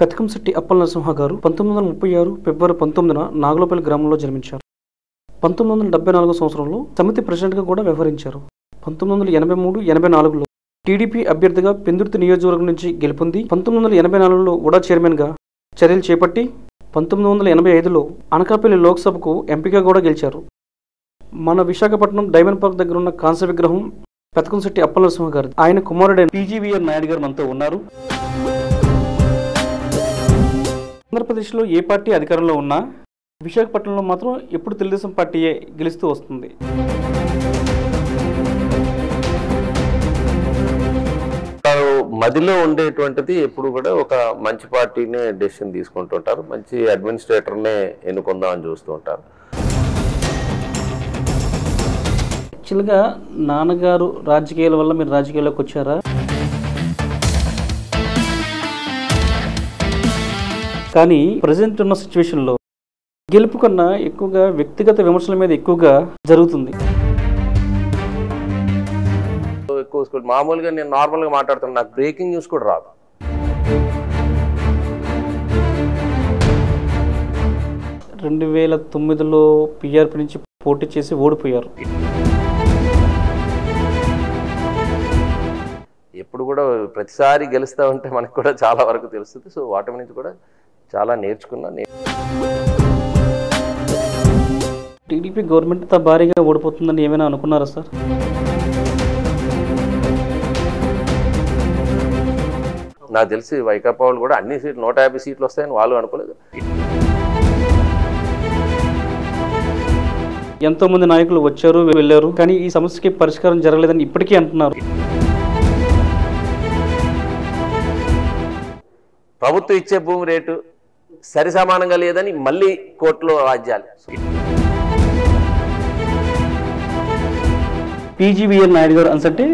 పెతకంశెట్టి అప్పల నరసింహ గారు 1936 ఫిబ్రవరి 19న నాగులపల్లి గ్రామంలో జన్మించారు. 1974 సంవత్సరంలో సమితి ప్రెసిడెంట్గా కూడా వ్యవహరించారు. 1983-84లో టీడీపీ అభ్యర్థిగా పెందుర్తి నియోజకవర్గం నుంచి గెలుపొంది 1984లో ఉడా చైర్మన్గా చర్యలు చేపట్టి 1985లో అనకాపల్లి లోక్సభకు ఎంపీగా కూడా గెలిచారు. మన విశాఖపట్నం డైమండ్ పార్క్ దగ్గర ఉన్న కాంస్య విగ్రహం పెతకంశెట్టి అప్పల నరసింహ గారు. ఆయన కుమారుడైన పీజీవీఆర్ నాయుడు గారు మనతో ఉన్నారు. ఆంధ్రప్రదేశ్లో ఏ పార్టీ అధికారంలో ఉన్నా విశాఖపట్నంలో మాత్రం ఎప్పుడు తెలుగుదేశం పార్టీయే గెలుస్తూ వస్తుంది. మదిలో ఉండేటువంటిది ఎప్పుడు కూడా ఒక మంచి పార్టీనే డెసిషన్ తీసుకుంటుంటారు, మంచి అడ్మినిస్ట్రేటర్నే ఎన్నుకుందామని చూస్తూ ఉంటారు. యాక్చువల్గా నాన్నగారు రాజకీయాల వల్ల మీరు రాజకీయాల్లోకి వచ్చారా? కానీ ప్రజెంట్ ఉన్న సిచ్యువేషన్లో గెలుపు కన్నా ఎక్కువగా వ్యక్తిగత విమర్శల మీద ఎక్కువగా జరుగుతుంది. ఎక్కువ మామూలుగా నేను నార్మల్గా మాట్లాడుతున్నాను, నాకు బ్రేకింగ్ న్యూస్ కూడా రాదు. రెండు 2009లో పీఆర్పీ నుంచి పోటీ చేసి ఓడిపోయారు. ఎప్పుడు కూడా ప్రతిసారి గెలుస్తూ ఉంటే మనకు కూడా చాలా వరకు తెలుస్తుంది. సో వాటి నుంచి కూడా చాలా నేర్చుకున్నా. టీడీపీ గవర్నమెంట్ అంతా భారీగా ఓడిపోతుందని ఏమైనా అనుకున్నారా సార్? నాకు తెలిసి వైకాపా వాళ్ళు కూడా అన్ని సీట్లు 150 సీట్లు వస్తాయని వాళ్ళు అనుకోలేదు. ఎంతోమంది నాయకులు వచ్చారు వెళ్ళారు, కానీ ఈ సమస్యకి పరిష్కారం జరగలేదని ఇప్పటికీ అంటున్నారు. ప్రభుత్వం ఇచ్చే భూమి రేటు సరి సమానంగా లేదని మళ్ళీ కోర్టులో వాద్యాలు. పీజీవీఆర్ నాయుడు గారు అంటే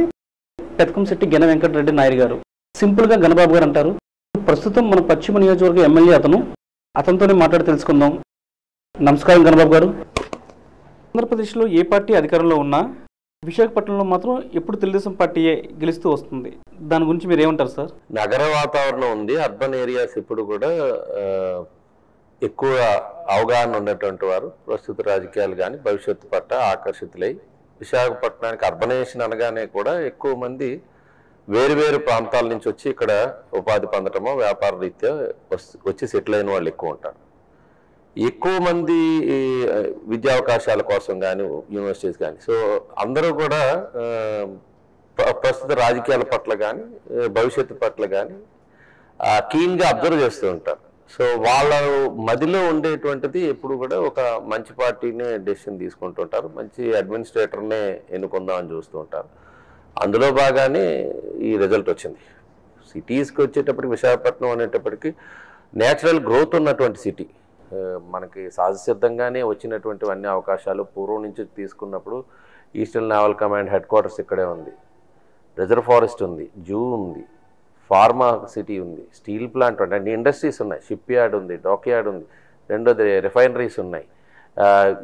పెతకంశెట్టి గణ వెంకటరెడ్డి నాయుడు గారు, సింపుల్గా గణబాబు గారు అంటారు. ప్రస్తుతం మన పశ్చిమ నియోజకవర్గ ఎమ్మెల్యే అతనితోనే మాట్లాడి తెలుసుకుందాం. నమస్కారం గణబాబు గారు. ఆంధ్రప్రదేశ్లో ఏ పార్టీ అధికారంలో ఉన్నా విశాఖపట్నంలో మాత్రం ఎప్పుడు తెలుగుదేశం పార్టీయే గెలుస్తూ వస్తుంది. దాని గురించి మీరు ఏమంటారు సార్? నగర వాతావరణం ఉంది, అర్బన్ ఏరియాస్ ఇప్పుడు కూడా ఎక్కువ అవగాహన ఉన్నటువంటి వారు ప్రస్తుత రాజకీయాలు కానీ భవిష్యత్తు పట్ల ఆకర్షితులై విశాఖపట్నానికి అర్బనైజేషన్ అనగానే కూడా ఎక్కువ మంది వేరు ప్రాంతాల నుంచి వచ్చి ఇక్కడ ఉపాధి పొందటమో వ్యాపార రీత్యా వచ్చి సెటిల్ అయిన వాళ్ళు ఎక్కువ ఉంటారు. ఎక్కువ మంది విద్యా అవకాశాల కోసం కానీ యూనివర్సిటీస్ కానీ, సో అందరూ కూడా ప్రస్తుత రాజకీయాల పట్ల కానీ భవిష్యత్తు పట్ల కానీ కీన్గా అబ్జర్వ్ చేస్తూ ఉంటారు. సో వాళ్ళ మదిలో ఉండేటువంటిది ఎప్పుడు కూడా ఒక మంచి పార్టీనే డెసిషన్ తీసుకుంటుంటారు, మంచి అడ్మినిస్ట్రేటర్నే ఎన్నుకుందామని చూస్తూ ఉంటారు. అందులో బాగానే ఈ రిజల్ట్ వచ్చింది. సిటీస్కి వచ్చేటప్పటికి విశాఖపట్నం అనేటప్పటికి నేచురల్ గ్రోత్ ఉన్నటువంటి సిటీ, మనకి సహజసిద్ధంగానే వచ్చినటువంటి అన్ని అవకాశాలు పూర్వం నుంచి తీసుకున్నప్పుడు eastern naval command head quarters ఇక్కడే ఉంది, రిజర్వ్ ఫారెస్ట్ ఉంది, జూ ఉంది, ఫార్మా సిటీ ఉంది, స్టీల్ ప్లాంట్ ఉంది, అన్ని ఇండస్ట్రీస్ ఉన్నాయి, షిప్ యార్డ్ ఉంది, డాక్ యార్డ్ ఉంది, రెండోది రిఫైనరీస్ ఉన్నాయి,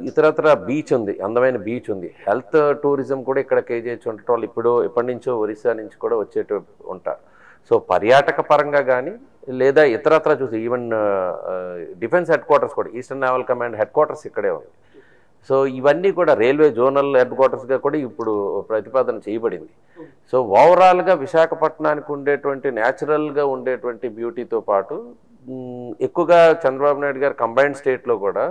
ఇతరత్ర బీచ్ ఉంది, అందమైన బీచ్ ఉంది, హెల్త్ టూరిజం కూడా ఇక్కడ కేజీహెచ్ ఉండటం వాళ్ళు ఇప్పుడు ఎప్పటి నుంచో ఒరిస్సా నుంచి కూడా వచ్చేట ఉంటారు. సో పర్యాటక పరంగా కానీ లేదా ఇతరత్ర చూసి ఈవెన్ డిఫెన్స్ హెడ్ క్వార్టర్స్ కూడా eastern naval command head quarters ఇక్కడే ఉంది. సో ఇవన్నీ కూడా రైల్వే జోనల్ హెడ్ క్వార్టర్స్గా కూడా ఇప్పుడు ప్రతిపాదన చేయబడింది. సో ఓవరాల్గా విశాఖపట్నానికి ఉండేటువంటి న్యాచురల్గా ఉండేటువంటి బ్యూటీతో పాటు ఎక్కువగా చంద్రబాబు నాయుడు గారు కంబైన్డ్ స్టేట్లో కూడా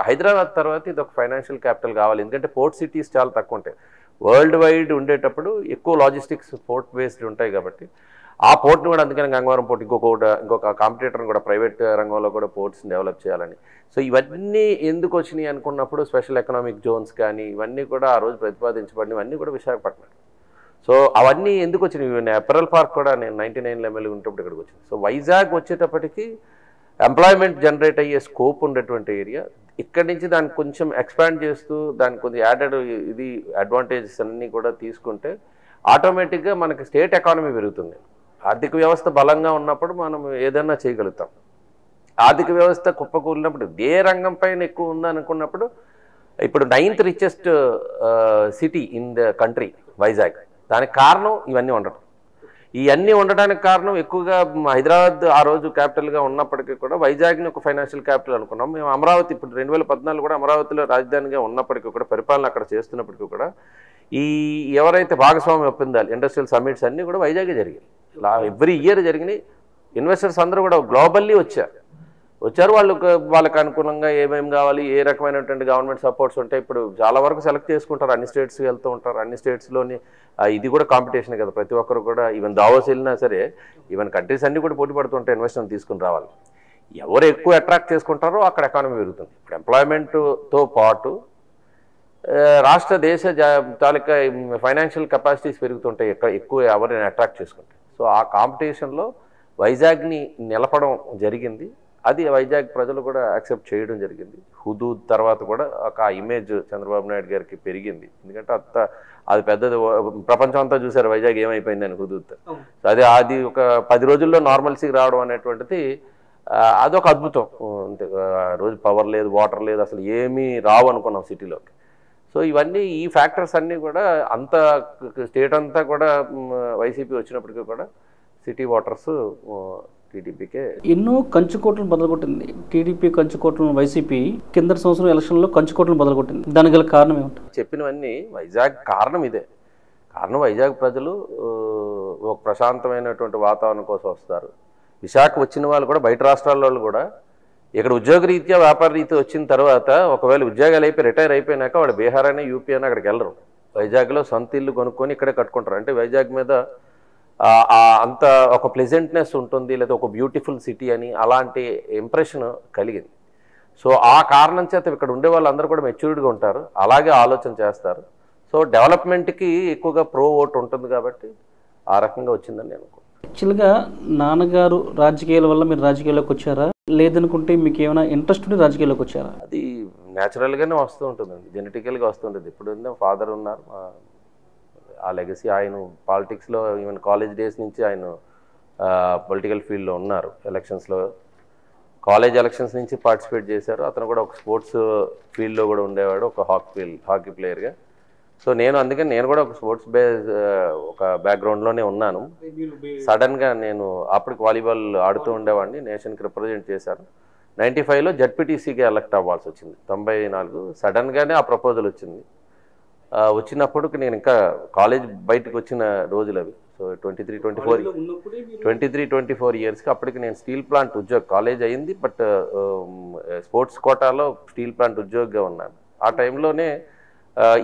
హైదరాబాద్ తర్వాత ఇది ఒక ఫైనాన్షియల్ క్యాపిటల్ కావాలి, ఎందుకంటే పోర్ట్ సిటీస్ చాలా తక్కువ ఉంటాయి. వరల్డ్ వైడ్ ఉండేటప్పుడు ఎక్కువ లాజిస్టిక్స్ పోర్ట్ బేస్డ్ ఉంటాయి కాబట్టి ఆ పోర్ట్ని కూడా, అందుకని గంగవరం పోర్ట్ ఇంకొక కాంపిటేటర్ని కూడా ప్రైవేట్ రంగంలో కూడా పోర్ట్స్ని డెవలప్ చేయాలని. సో ఇవన్నీ ఎందుకు వచ్చినాయి అనుకున్నప్పుడు స్పెషల్ ఎకనామిక్ జోన్స్ కానీ ఇవన్నీ కూడా ఆ రోజు ప్రతిపాదించబడినవి అన్నీ కూడా విశాఖపట్నం. సో అవన్నీ ఎందుకు వచ్చినాయి? అపెరల్ పార్క్ కూడా నేను 99లో ఎమ్మెల్యే ఉన్నప్పుడు ఇక్కడికి వచ్చింది. సో వైజాగ్ వచ్చేటప్పటికి ఎంప్లాయ్మెంట్ జనరేట్ అయ్యే స్కోప్ ఉండేటువంటి ఏరియా. ఇక్కడి నుంచి దాన్ని కొంచెం ఎక్స్పాండ్ చేస్తూ దానికి కొద్దిగా యాడెడ్ ఇది అడ్వాంటేజెస్ అన్నీ కూడా తీసుకుంటే ఆటోమేటిక్గా మనకి స్టేట్ ఎకానమీ పెరుగుతుంది. ఆర్థిక వ్యవస్థ బలంగా ఉన్నప్పుడు మనం ఏదైనా చేయగలుగుతాం. ఆర్థిక వ్యవస్థ కుప్పకూలినప్పుడు ఏ రంగం పైన ఎక్కువ ఉందనుకున్నప్పుడు ఇప్పుడు 9th richest city in the country Vizag. దానికి కారణం ఇవన్నీ ఉండటం. ఇవన్నీ ఉండడానికి కారణం ఎక్కువగా హైదరాబాద్ ఆ రోజు క్యాపిటల్గా ఉన్నప్పటికీ కూడా వైజాగ్ని ఒక ఫైనాన్షియల్ క్యాపిటల్ అనుకున్నాం. మేము అమరావతి ఇప్పుడు 2014 కూడా అమరావతిలో రాజధానిగా ఉన్నప్పటికీ కూడా, పరిపాలన అక్కడ చేస్తున్నప్పటికీ కూడా, ఈ ఎవరైతే భాగస్వామ్య ఒప్పందాలు ఇండస్ట్రియల్ సమ్మిట్స్ అన్నీ కూడా వైజాగే జరిగాయి. ఎవ్రీ ఇయర్ జరిగినాయి. ఇన్వెస్టర్స్ అందరూ కూడా గ్లోబల్లీ వచ్చారు. వాళ్ళకి అనుకూలంగా ఏమేమి కావాలి, ఏ రకమైనటువంటి గవర్నమెంట్ సపోర్ట్స్ ఉంటాయి, ఇప్పుడు చాలా వరకు సెలెక్ట్ చేసుకుంటారు. అన్ని స్టేట్స్కి వెళ్తూ ఉంటారు. అన్ని స్టేట్స్లోని ఇది కూడా కాంపిటీషన్ కదా, ప్రతి ఒక్కరు కూడా. ఈవెన్ దావోస్ వెళ్ళినా సరే, ఈవెన్ కంట్రీస్ అన్నీ కూడా పోటీ పడుతుంటాయి ఇన్వెస్ట్మెంట్ తీసుకుని రావాలి. ఎవరు ఎక్కువ అట్రాక్ట్ చేసుకుంటారో అక్కడ ఎకానమీ పెరుగుతుంది. ఇప్పుడు ఎంప్లాయ్మెంట్తో పాటు రాష్ట్ర దేశ తాలూకా ఫైనాన్షియల్ కెపాసిటీస్ పెరుగుతుంటాయి ఎక్కువ ఎవరిని అట్రాక్ట్ చేసుకుంటాయి. సో ఆ కాంపిటీషన్లో వైజాగ్ని నిలపడం జరిగింది. అది వైజాగ్ ప్రజలు కూడా యాక్సెప్ట్ చేయడం జరిగింది. హుదూద్ తర్వాత కూడా ఒక ఇమేజ్ చంద్రబాబు నాయుడు గారికి పెరిగింది. ఎందుకంటే అది పెద్దది, ప్రపంచం అంతా చూశారు వైజాగ్ ఏమైపోయిందని హుదూద్. అది ఒక 10 రోజుల్లో నార్మల్సీకి రావడం అనేటువంటిది అదొక అద్భుతం. రోజు పవర్ లేదు, వాటర్ లేదు, అసలు ఏమీ రావు అనుకున్నాం సిటీలోకి. సో ఇవన్నీ ఈ ఫ్యాక్టర్స్ అన్నీ కూడా అంతా స్టేట్ అంతా కూడా వైసీపీ వచ్చినప్పటికీ కూడా సిటీ వాటర్స్ టీడీపీకే ఎన్నో కంచుకోట్లను బదలగొట్టింది. టీడీపీ కంచుకోట్లను వైసీపీ కింద సంవత్సరం ఎలక్షన్లో కంచుకోట్లను బదలగొట్టింది. దానికి గల కారణం ఏమిటి? చెప్పినవన్నీ వైజాగ్ కారణం ఇదే. కారణం వైజాగ్ ప్రజలు ఒక ప్రశాంతమైనటువంటి వాతావరణం కోసం వస్తారు. విశాఖ వచ్చిన వాళ్ళు కూడా, బయట రాష్ట్రాల వాళ్ళు కూడా ఇక్కడ ఉద్యోగ రీత్యా వ్యాపార రీత్యా వచ్చిన తర్వాత ఒకవేళ ఉద్యోగాలు రిటైర్ అయిపోయినాక వాళ్ళు బీహార్ అయినా యూపీ అయినా అక్కడికి వెళ్ళరు. వైజాగ్లో సొంత ఇల్లు కొనుక్కొని ఇక్కడే కట్టుకుంటారు. అంటే వైజాగ్ మీద అంత ఒక ప్లెజెంట్నెస్ ఉంటుంది, లేదా ఒక బ్యూటిఫుల్ సిటీ అని అలాంటి ఇంప్రెషన్ కలిగింది. సో ఆ కారణం చేత ఇక్కడ ఉండే వాళ్ళందరూ కూడా మెచ్యూర్డ్గా ఉంటారు, అలాగే ఆలోచన చేస్తారు. సో డెవలప్మెంట్కి ఎక్కువగా ప్రో ఓట్ ఉంటుంది కాబట్టి ఆ రకంగా వచ్చిందని నేను అనుకుంటున్నాను. యాక్చువల్గా నాన్నగారు రాజకీయాల వల్ల మీరు రాజకీయాల్లోకి వచ్చారా, లేదనుకుంటే మీకు ఏమైనా ఇంట్రెస్ట్ ఉండి రాజకీయాల్లోకి వచ్చారా? అది న్యాచురల్గానే వస్తూ ఉంటుందండి, జెనెటికల్గా వస్తుంటుంది. ఇప్పుడు ఫాదర్ ఉన్నారు, ఆ లెగసీ ఆయన పాలిటిక్స్లో ఈవెన్ కాలేజ్ డేస్ నుంచి ఆయన పొలిటికల్ ఫీల్డ్లో ఉన్నారు. ఎలక్షన్స్లో కాలేజ్ ఎలక్షన్స్ నుంచి పార్టిసిపేట్ చేశారు. అతను కూడా ఒక స్పోర్ట్స్ ఫీల్డ్లో కూడా ఉండేవాడు, ఒక హాకీ ప్లేయర్గా. సో అందుకని నేను కూడా ఒక స్పోర్ట్స్ ఒక బ్యాక్గ్రౌండ్లోనే ఉన్నాను. సడన్గా నేను అప్పటికి వాలీబాల్ ఆడుతూ ఉండేవాడిని, నేషన్కి రిప్రజెంట్ చేశాను. 95లో జడ్పీటీసీకి ఎలక్ట్ అవ్వాల్సి వచ్చింది. 94 సడన్గానే ఆ ప్రపోజల్ వచ్చింది. వచ్చినప్పుడు నేను ఇంకా కాలేజ్ బయటకు వచ్చిన రోజులు అవి. సో 23-24 ఇయర్స్కి అప్పటికి నేను స్టీల్ ప్లాంట్ కాలేజ్ అయింది, బట్ స్పోర్ట్స్ కోటాలో స్టీల్ ప్లాంట్ ఉద్యోగిగా ఉన్నాను. ఆ టైంలోనే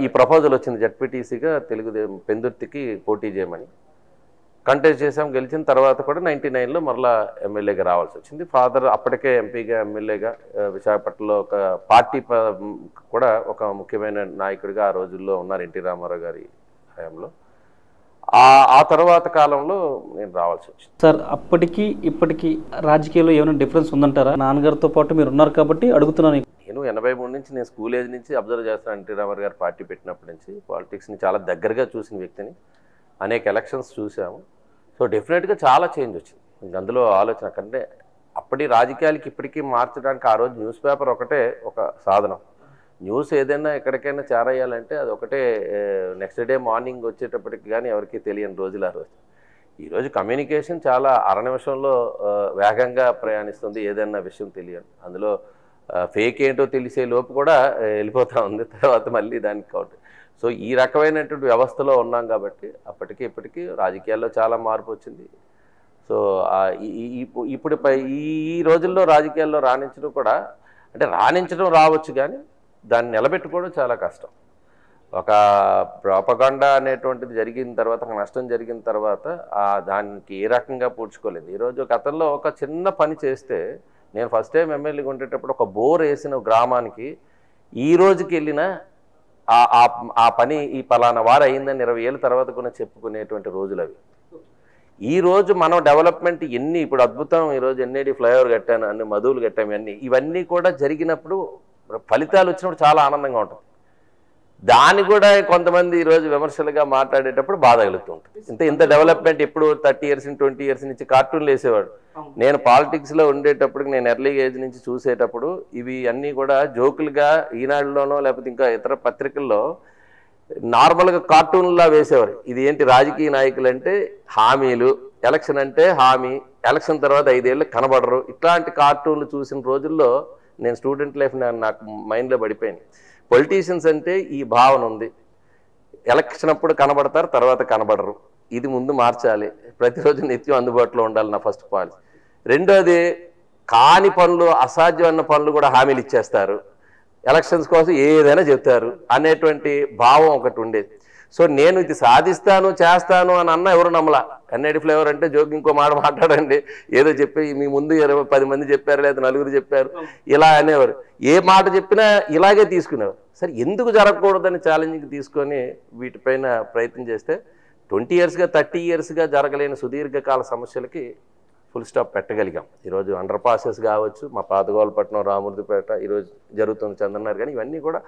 ఈ ప్రపోజల్ వచ్చింది జడ్పీటీసీగా తెలుగుదేశం పెందుర్తికి పోటీ చేయమని. కంటెస్ట్ చేసాం, గెలిచిన తర్వాత కూడా 99లో మరలా ఎమ్మెల్యేగా రావాల్సి వచ్చింది. ఫాదర్ అప్పటికే ఎంపీగా, ఎమ్మెల్యేగా విశాఖపట్నంలో ఒక పార్టీ కూడా ఒక ముఖ్యమైన నాయకుడిగా ఆ రోజుల్లో ఉన్నారు ఎన్టీ రామారావు గారి హయాంలో. ఆ తర్వాత కాలంలో నేను రావాల్సి వచ్చింది. సార్, అప్పటికి ఇప్పటికీ రాజకీయాల్లో ఏమైనా డిఫరెన్స్ ఉందంటారా? నాన్నగారితో పాటు మీరు ఉన్నారు కాబట్టి అడుగుతున్నాను. నేను 83 నుంచి నేను స్కూల్ ఏజ్ నుంచి అబ్జర్వ్ చేస్తాను. ఎన్టీ రామారావు గారు పార్టీ పెట్టినప్పటి నుంచి పాలిటిక్స్ని చాలా దగ్గరగా చూసిన వ్యక్తిని. అనేక ఎలక్షన్స్ చూసాము. సో డెఫినెట్గా చాలా చేంజ్ వచ్చింది. అందులో ఆలోచన కంటే అప్పటి రాజకీయాలకి ఇప్పటికీ మార్చడానికి ఆ రోజు న్యూస్ పేపర్ ఒకటే ఒక సాధనం. న్యూస్ ఏదైనా ఎక్కడికైనా చేరేయాలంటే అది ఒకటే. నెక్స్ట్ డే మార్నింగ్ వచ్చేటప్పటికి కానీ ఎవరికి తెలియని రోజులు ఆ రోజు. ఈరోజు కమ్యూనికేషన్ చాలా నిమిషంలో వేగంగా ప్రయాణిస్తుంది. ఏదైనా విషయం తెలియదు, అందులో ఫేక్ ఏంటో తెలిసే లోపు కూడా వెళ్ళిపోతూ ఉంది, తర్వాత మళ్ళీ దానికి కౌంట్. సో ఈ రకమైనటువంటి వ్యవస్థలో ఉన్నాం కాబట్టి అప్పటికి ఇప్పటికీ రాజకీయాల్లో చాలా మార్పు వచ్చింది. సో ఇప్పుడు ఈ రోజుల్లో రాజకీయాల్లో రాణించడం కూడా, అంటే రాణించడం రావచ్చు కానీ దాన్ని నిలబెట్టుకోవడం చాలా కష్టం. ఒక ప్రాపగాండా అనేటువంటిది జరిగిన తర్వాత, ఒక నష్టం జరిగిన తర్వాత దానికి ఏ రకంగా పూడ్చుకోలేదు. ఈరోజు గతంలో ఒక చిన్న పని చేస్తే, నేను ఫస్ట్ టైం ఎమ్మెల్యేగా ఉండేటప్పుడు ఒక బోర్ వేసిన గ్రామానికి ఈ రోజుకి వెళ్ళిన ఆ పని ఈ పలానా వారు అయిందని 20 ఏళ్ళ తర్వాత కూడా చెప్పుకునేటువంటి రోజులు అవి. ఈరోజు మనం డెవలప్మెంట్ ఇప్పుడు అద్భుతం. ఈరోజు ఎన్ఏడి ఫ్లైఓవర్ కట్టాను, అన్ని మధువులు కట్టాము, ఇవన్నీ కూడా జరిగినప్పుడు ఫలితాలు వచ్చినప్పుడు చాలా ఆనందంగా ఉంటుంది. దాన్ని కూడా కొంతమంది ఈరోజు విమర్శలుగా మాట్లాడేటప్పుడు బాధ కలుగుతుంటుంది. ఇంత డెవలప్మెంట్ ఎప్పుడు 30 ఇయర్స్ 20 ఇయర్స్ నుంచి కార్టూన్లు వేసేవాడు. నేను పాలిటిక్స్లో ఉండేటప్పుడు, నేను ఎర్లీ ఏజ్ నుంచి చూసేటప్పుడు ఇవి అన్నీ కూడా జోకులుగా ఈనాడులోనో లేకపోతే ఇంకా ఇతర పత్రికల్లో నార్మల్గా కార్టూన్లా వేసేవారు. ఇది ఏంటి రాజకీయ నాయకులు అంటే హామీలు, ఎలక్షన్ అంటే హామీ, ఎలక్షన్ తర్వాత 5 ఏళ్ళు కనబడరు. ఇట్లాంటి కార్టూన్లు చూసిన రోజుల్లో నేను స్టూడెంట్ లైఫ్ నాకు మైండ్లో పడిపోయింది. పొలిటీషియన్స్ అంటే ఈ భావన ఉంది, ఎలక్షన్ అప్పుడు కనబడతారు, తర్వాత కనబడరు. ఇది ముందు మార్చాలి. ప్రతిరోజు నిత్యం అందుబాటులో ఉండాలి నా ఫస్ట్ పాయింట్. రెండోది, కాని పనులు, అసాధ్యమైన పనులు కూడా హామీలు ఇచ్చేస్తారు, ఎలక్షన్స్ కోసం ఏదైనా చెప్తారు అనేటువంటి భావం ఒకటి ఉండేది. సో నేను ఇది సాధిస్తాను చేస్తాను అని అన్న ఎవరు నమ్మలా. కన్నడి ఫ్లేవర్ అంటే జోక్, ఇంకో మాట మాట్లాడండి, ఏదో చెప్పి మీ ముందు 10 మంది చెప్పారు లేదా 4 చెప్పారు ఇలా అనేవారు. ఏ మాట చెప్పినా ఇలాగే తీసుకునేవారు. సరే ఎందుకు జరగకూడదని ఛాలెంజింగ్ తీసుకొని వీటిపైన ప్రయత్నం చేస్తే 20 yearsగా 30 yearsగా జరగలేని సుదీర్ఘకాల సమస్యలకి ఫుల్ స్టాప్ పెట్టగలిగాం. ఈరోజు అండర్ పాసెస్ కావచ్చు, మా పాతగోలపట్నం, రామూర్తిపేట, ఈరోజు జరుగుతున్న చందన్నారు, కానీ ఇవన్నీ కూడా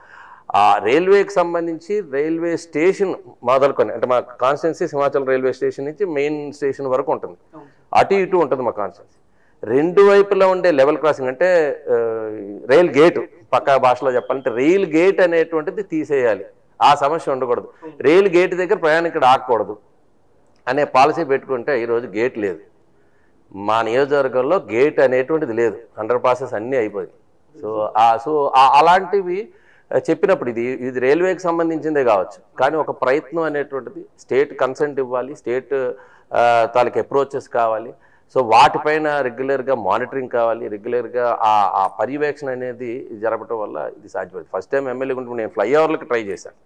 ఆ రైల్వేకి సంబంధించి రైల్వే స్టేషన్ మొదలుకొని, అంటే మా కాన్స్టిట్యున్సీ హిమాచల్ రైల్వే స్టేషన్ నుంచి మెయిన్ స్టేషన్ వరకు ఉంటుంది, అటు ఇటు ఉంటుంది మా కాన్స్టిట్యున్సీ. 2 వైపులా ఉండే లెవెల్ క్రాసింగ్ అంటే రైల్ గేటు, పక్కా భాషలో చెప్పాలంటే రైల్ గేట్ అనేటువంటిది తీసేయాలి, ఆ సమస్య ఉండకూడదు. రైలు గేట్ దగ్గర ప్రయాణికుడు ఆగకూడదు అనే పాలసీ పెట్టుకుంటే ఈరోజు గేట్ లేదు. మా నియోజకవర్గంలో గేట్ అనేటువంటిది లేదు, అండర్ పాసెస్ అన్నీ అయిపోయి. సో అలాంటివి చెప్పినప్పుడు ఇది రైల్వేకి సంబంధించిందే కావచ్చు, కానీ ఒక ప్రయత్నం అనేటువంటిది స్టేట్ కన్సెంట్ ఇవ్వాలి, స్టేట్ తాలూకు అప్రోచెస్ కావాలి. సో వాటిపైన రెగ్యులర్గా మానిటరింగ్ కావాలి, రెగ్యులర్గా ఆ పర్యవేక్షణ అనేది జరపడం వల్ల ఇది సాధ్యపడుతుంది. ఫస్ట్ టైం ఎమ్మెల్యే ఉంటే నేను ఫ్లైఓవర్లకు ట్రై చేశాను,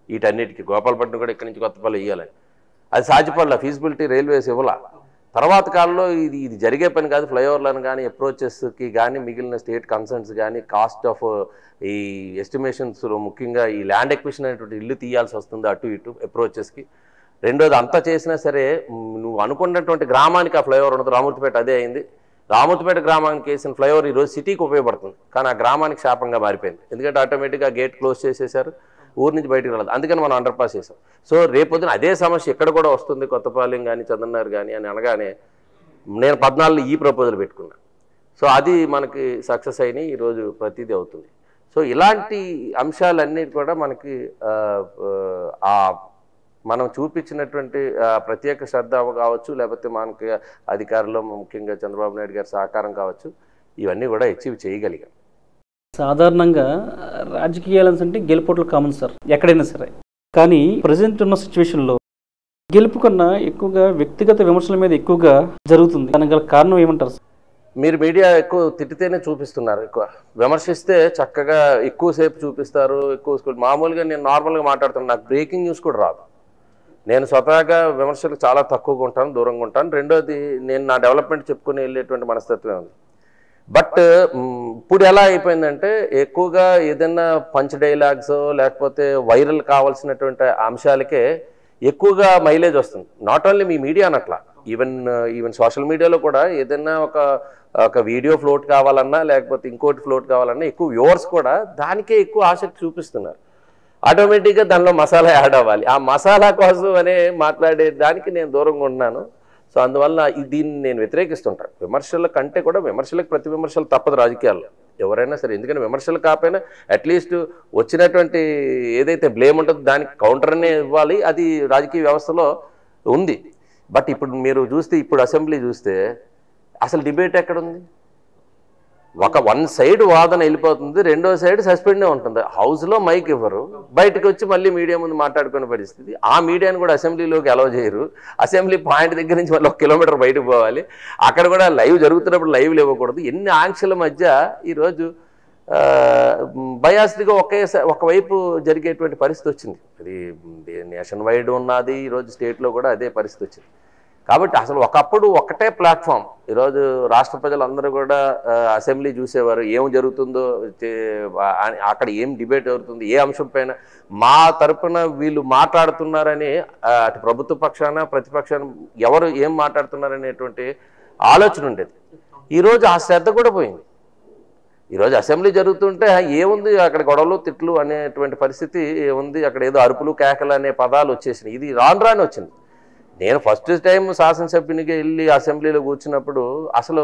వీటన్నిటికీ గోపాలపట్నం కూడా ఇక్కడి నుంచి కొత్తపల్లి ఇవ్వాలని. అది సాధ్యపడలా, ఫీజిబిలిటీ రైల్వేస్ ఇవ్వాల. తర్వాత కాలంలో ఇది జరిగే పని కాదు, ఫ్లైఓవర్లను కానీ అప్రోచెస్కి కానీ మిగిలిన స్టేట్ కన్సర్న్స్ కానీ కాస్ట్ ఆఫ్ ఈ ఎస్టిమేషన్స్, ముఖ్యంగా ఈ ల్యాండ్ ఎక్విజిషన్ అనేటువంటి ఇల్లు తీయాల్సి వస్తుంది అటు ఇటు అప్రోచెస్కి. రెండోది, అంతా చేసినా సరే నువ్వు అనుకున్నటువంటి గ్రామానికి ఆ ఫ్లైఓవర్ ఉండదు. రామూర్తిపేట అదే అయింది. రామూర్తిపేట గ్రామానికి వేసిన ఫ్లైఓవర్ ఈరోజు సిటీకి ఉపయోగపడుతుంది, కానీ ఆ గ్రామానికి శాపంగా మారిపోయింది. ఎందుకంటే ఆటోమేటిక్గా గేట్ క్లోజ్ చేసేసారు, ఊరి నుంచి బయటకు రాలేదు, అందుకని మనం అండర్ పాస్ చేసాం. సో రేపొద్దున అదే సమస్య ఇక్కడ కూడా వస్తుంది, కొత్తపాలెం కానీ చందన్నారు కానీ అని అనగానే నేను 14 ఈ ప్రపోజల్ పెట్టుకున్నాను. సో అది మనకి సక్సెస్ అయినాయి, ఈరోజు ప్రతిదీ అవుతుంది. సో ఇలాంటి అంశాలన్నీ కూడా మనకి మనం చూపించినటువంటి ప్రత్యేక శ్రద్ధ కావచ్చు, లేకపోతే మనకి అధికారులు ముఖ్యంగా చంద్రబాబు నాయుడు గారి సహకారం కావచ్చు, ఇవన్నీ కూడా అచీవ్ చేయగలిగాం. సాధారణంగా రాజకీయాలు అంటే గెలుపోట్లు కామన్ సార్, ఎక్కడైనా సరే. కానీ ప్రజెంట్ ఉన్న సిచ్యువేషన్లో గెలుపు కన్నా ఎక్కువగా వ్యక్తిగత విమర్శల మీద ఎక్కువగా జరుగుతుంది. దానికి గల కారణం ఏమంటారు? మీరు మీడియా ఎక్కువ తిట్టితేనే చూపిస్తున్నారు, ఎక్కువ విమర్శిస్తే చక్కగా ఎక్కువసేపు చూపిస్తారు. మామూలుగా నేను నార్మల్గా మాట్లాడుతున్నాను, నాకు బ్రేకింగ్ న్యూస్ కూడా రాదు. నేను స్వతహాగా విమర్శలకు చాలా తక్కువగా ఉంటాను, దూరంగా ఉంటాను. రెండోది, నేను నా డెవలప్మెంట్ చెప్పుకుని వెళ్ళేటువంటి మనస్తత్వమే ఉంది. బట్ ఇప్పుడు ఎలా అయిపోయిందంటే ఎక్కువగా ఏదైనా పంచ్ డైలాగ్స్ లేకపోతే వైరల్ కావాల్సినటువంటి అంశాలకే ఎక్కువగా మైలేజ్ వస్తుంది. నాట్ ఓన్లీ మీ మీడియా అనట్లా, ఈవెన్ సోషల్ మీడియాలో కూడా ఏదైనా ఒక వీడియో ఫ్లోట్ కావాలన్నా లేకపోతే ఇంకోటి ఫ్లోట్ కావాలన్నా ఎక్కువ వ్యూవర్స్ కూడా దానికే ఎక్కువ ఆసక్తి చూపిస్తున్నారు. ఆటోమేటిక్గా దానిలో మసాలా యాడ్ అవ్వాలి, ఆ మసాలా కోసం అనే మాట్లాడే దానికి నేను దూరంగా ఉన్నాను. సో అందువల్ల దీన్ని నేను వ్యతిరేకిస్తుంటాను. విమర్శల కంటే కూడా విమర్శలకు ప్రతి విమర్శలు తప్పదు రాజకీయాల్లో, ఎవరైనా సరే. ఎందుకంటే విమర్శలు కాకపోయినా అట్లీస్ట్ వచ్చినటువంటి ఏదైతే బ్లేమ్ ఉంటుందో దానికి కౌంటర్నే ఇవ్వాలి, అది రాజకీయ వ్యవస్థలో ఉంది. బట్ ఇప్పుడు మీరు చూస్తే, ఇప్పుడు అసెంబ్లీ చూస్తే అసలు డిబేట్ ఎక్కడుంది? వన్ సైడ్ వాదన వెళ్ళిపోతుంది, రెండో సైడ్ సస్పెండే ఉంటుంది. హౌస్లో మైక్ ఇవ్వరు, బయటకు వచ్చి మళ్ళీ మీడియా ముందు మాట్లాడుకునే పరిస్థితి. ఆ మీడియాని కూడా అసెంబ్లీలోకి అలౌ చేయరు. అసెంబ్లీ పాయింట్ దగ్గర నుంచి మళ్ళీ 1 కిలోమీటర్ బయటకు పోవాలి, అక్కడ కూడా లైవ్ జరుగుతున్నప్పుడు లైవ్లు ఇవ్వకూడదు. ఎన్ని ఆంక్షల మధ్య ఈరోజు బయాస్డ్గా ఒకవైపు జరిగేటువంటి పరిస్థితి వచ్చింది. అది నేషన్ వైడ్ ఉన్నది, ఈరోజు స్టేట్లో కూడా అదే పరిస్థితి వచ్చింది. కాబట్టి అసలు ఒకప్పుడు ఒకటే ప్లాట్ఫామ్, ఈరోజు రాష్ట్ర ప్రజలందరూ కూడా అసెంబ్లీ చూసేవారు, ఏం జరుగుతుందో, అక్కడ ఏం డిబేట్ జరుగుతుంది, ఏ అంశం పైన మా తరపున వీళ్ళు మాట్లాడుతున్నారని అటు ప్రభుత్వ పక్షాన ప్రతిపక్షాన ఎవరు ఏం మాట్లాడుతున్నారనేటువంటి ఆలోచన ఉండేది. ఈరోజు ఆ శ్రద్ధ కూడా పోయింది. ఈరోజు అసెంబ్లీ జరుగుతుంటే ఏముంది అక్కడ గొడవలు తిట్లు అనేటువంటి పరిస్థితి ఏముంది, అక్కడ ఏదో అరుపులు కేకలు అనే పదాలు వచ్చేసినాయి. ఇది రాను వచ్చింది. నేను ఫస్ట్ టైం శాసనసభ్యునిగా వెళ్ళి అసెంబ్లీలో కూర్చున్నప్పుడు అసలు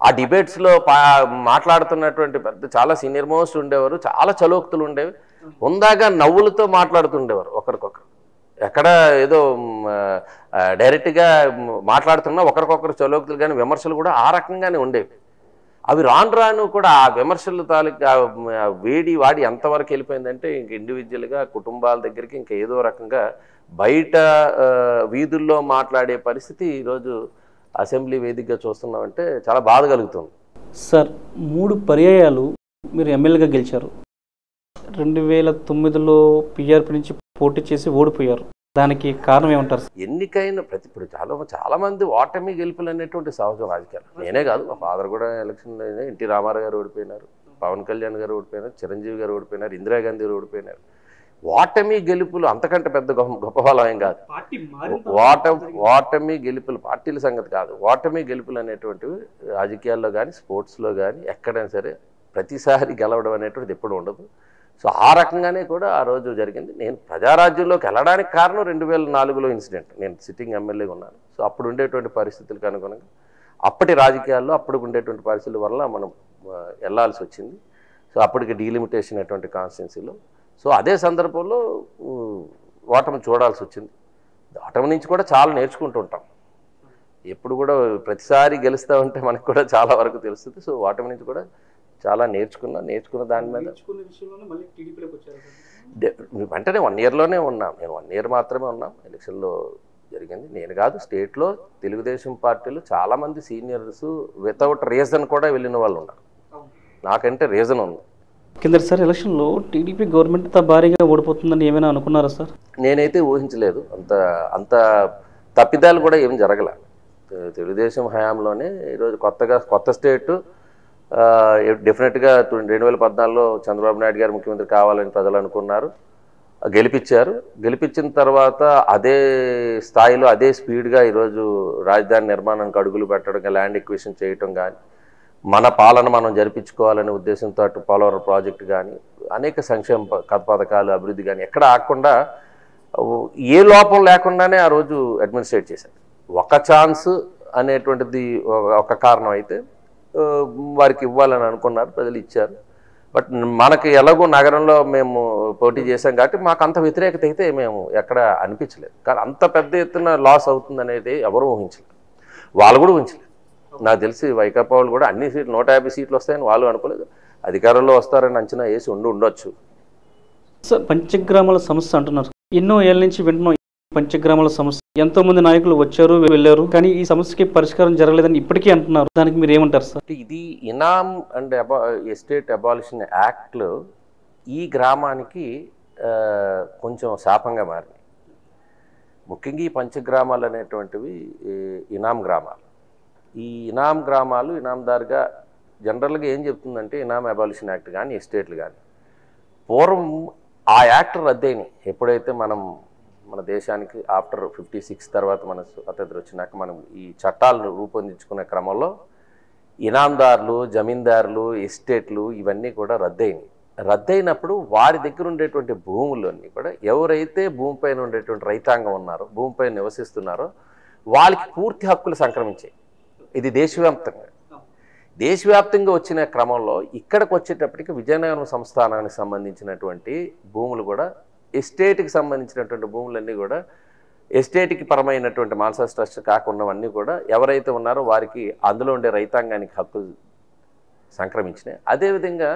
ఆ డిబేట్స్లో మాట్లాడుతున్నటువంటి చాలా సీనియర్ మోస్ట్ ఉండేవారు, చాలా చలోక్తులు ఉండేవి. ఉందాగా నవ్వులతో మాట్లాడుతుండేవారు ఒకరికొకరు. ఎక్కడ ఏదో డైరెక్ట్గా మాట్లాడుతున్నా ఒకరికొకరు చలోక్తులు కానీ విమర్శలు కూడా ఆ రకంగానే ఉండేవి. అవి రాను రాను కూడా ఆ విమర్శల తాలూకా వేడి వాడి ఎంతవరకు వెళ్ళిపోయిందంటే ఇంక ఇండివిజువల్గా కుటుంబాల దగ్గరికి ఇంకా ఏదో రకంగా బయట వీధుల్లో మాట్లాడే పరిస్థితి ఈరోజు అసెంబ్లీ వేదికగా చూస్తున్నామంటే చాలా బాధ కలుగుతుంది. సార్ 3 పర్యాయాలు మీరు ఎమ్మెల్యేగా గెలిచారు. 2009లో పిఆర్పి నుంచి పోటీ చేసి ఓడిపోయారు. దానికి కారణం ఏమంటారు? ఎన్నికైన ఇప్పుడు చాలా మంది ఓటమి గెలుపులు అనేటువంటి సహజం రాజకీయాలు. నేనే కాదు, మా ఫాదర్ కూడా ఎలక్షన్లో ఎన్టీ రామారావు గారు ఓడిపోయినారు, పవన్ కళ్యాణ్ గారు ఓడిపోయినారు, చిరంజీవి గారు ఓడిపోయినారు, ఇందిరాగాంధీ గారు ఓడిపోయినారు. ఓటమి గెలుపులు అంతకంటే పెద్ద గొప్ప ఫలం ఏం కాదు. ఓటమి గెలుపులు పార్టీల సంగతి కాదు. ఓటమి గెలుపులు అనేటువంటివి రాజకీయాల్లో కానీ స్పోర్ట్స్లో కానీ ఎక్కడైనా సరే ప్రతిసారి గెలవడం అనేటువంటిది ఎప్పుడు ఉండదు. సో ఆ రకంగానే కూడా ఆ రోజు జరిగింది. నేను ప్రజారాజ్యంలోకి వెళ్ళడానికి కారణం 2004లో ఇన్సిడెంట్. నేను సిట్టింగ్ ఎమ్మెల్యేగా ఉన్నాను. సో అప్పుడు ఉండేటువంటి పరిస్థితులకు అనుగుణంగా అప్పటి రాజకీయాల్లో అప్పుడు ఉండేటువంటి పరిస్థితుల వల్ల మనం వెళ్ళాల్సి వచ్చింది. సో అప్పటికి డీలిమిటేషన్ అటువంటి కాన్స్టిట్యున్సీలో. సో అదే సందర్భంలో ఓటమి చూడాల్సి వచ్చింది. ఓటమి నుంచి కూడా చాలా నేర్చుకుంటూ ఉంటాం. ఎప్పుడు కూడా ప్రతిసారి గెలుస్తామంటే మనకు కూడా చాలా వరకు తెలుస్తుంది. సో ఓటమి నుంచి కూడా చాలా నేర్చుకున్న దాని మీద వెంటనే 1 ఇయర్లోనే ఉన్నాం. నేను 1 ఇయర్ మాత్రమే ఉన్నాం. ఎలక్షన్లో జరిగింది. నేను కాదు, స్టేట్లో తెలుగుదేశం పార్టీలు చాలామంది సీనియర్స్ వితౌట్ రీజన్ కూడా వెళ్ళిన వాళ్ళు ఉన్నారు. నాకంటే రీజన్ ఉంది. కింద సార్ ఎలక్షన్లో టీడీపీ గవర్నమెంట్ అంత భారీగా ఓడిపోతుందని ఏమైనా అనుకున్నారా సార్? నేనైతే ఊహించలేదు. అంత తప్పిదాలు కూడా ఏం జరగల. తెలుగుదేశం హయాంలోనే ఈరోజు కొత్త స్టేటు డెఫినెట్గా 2014లో చంద్రబాబు నాయుడు గారు ముఖ్యమంత్రి కావాలని ప్రజలు అనుకున్నారు, గెలిపించారు. గెలిపించిన తర్వాత అదే స్థాయిలో అదే స్పీడ్గా ఈరోజు రాజధాని నిర్మాణానికి అడుగులు పెట్టడం, ల్యాండ్ ఎక్విజిషన్ చేయటం కానీ, మన పాలన మనం జరిపించుకోవాలనే ఉద్దేశంతో అటు పోలవరం ప్రాజెక్టు కానీ, అనేక సంక్షేమ పథకాలు అభివృద్ధి కానీ ఎక్కడ ఆగకుండా ఏ లోపం లేకుండానే ఆ రోజు అడ్మినిస్ట్రేట్ చేశారు. ఒక ఛాన్స్ అనేటువంటిది ఒక కారణం అయితే వారికి ఇవ్వాలని అనుకున్నారు, ప్రజలు ఇచ్చారు. బట్ మనకి ఎలాగో నగరంలో మేము పోటీ చేసాం కాబట్టి మాకు అంత వ్యతిరేకత అయితే మేము ఎక్కడ అనిపించలేదు. కానీ అంత పెద్ద ఎత్తున లాస్ అవుతుంది అనేది ఎవరు ఊహించలేదు, వాళ్ళు కూడా ఊహించలేదు. నాకు తెలిసి వైకాపా వాళ్ళు కూడా అన్ని సీట్లు 150 సీట్లు వస్తాయని వాళ్ళు అనుకోలేదు. అధికారంలో వస్తారని అంచనా వేసి ఉండొచ్చు. సార్ పంచగ్రామాల సమస్య అంటున్నారు. ఎన్నో ఏళ్ళ నుంచి వింటున్నాం పంచగ్రామాల సమస్య. ఎంతో మంది నాయకులు వచ్చారు వెళ్ళారు, కానీ ఈ సమస్యకి పరిష్కారం జరగలేదని ఇప్పటికీ అంటున్నారు. దానికి మీరు ఏమంటారు సార్? ఇది ఇనామ్ అండ్ ఎస్టేట్ అబాలిషన్ యాక్ట్లో ఈ గ్రామానికి కొంచెం శాపంగా మారింది. ముఖ్యంగా ఈ పంచగ్రామాలు అనేటువంటివి ఇనాం గ్రామాలు. ఈ ఇనాం గ్రామాలు ఇనాందారుగా జనరల్గా ఏం చెప్తుందంటే ఇనాం అబాలిషన్ యాక్ట్ కానీ ఎస్టేట్లు కానీ పూర్వం ఆ యాక్ట్ రద్దయినాయి. ఎప్పుడైతే మన దేశానికి ఆఫ్టర్ 56 తర్వాత మన స్వతంత్రం వచ్చినాక మనం ఈ చట్టాలను రూపొందించుకునే క్రమంలో ఇనాందారులు, జమీందారులు, ఎస్టేట్లు ఇవన్నీ కూడా రద్దయినప్పుడు వారి దగ్గర ఉండేటువంటి భూములన్నీ కూడా ఎవరైతే భూమిపైన ఉండేటువంటి రైతాంగం ఉన్నారో, భూమిపైన నివసిస్తున్నారో వాళ్ళకి పూర్తి హక్కులు సంక్రమించాయి. ఇది దేశవ్యాప్తంగా వచ్చిన క్రమంలో ఇక్కడికి వచ్చేటప్పటికి విజయనగరం సంస్థానానికి సంబంధించినటువంటి భూములు కూడా ఎస్టేట్కి సంబంధించినటువంటి భూములన్నీ కూడా ఎస్టేట్కి పరమైనటువంటి మాన్సాస్ ట్రస్ట్ కాకున్నవన్నీ కూడా ఎవరైతే ఉన్నారో వారికి అందులో ఉండే రైతాంగానికి హక్కులు సంక్రమించినాయి. అదేవిధంగా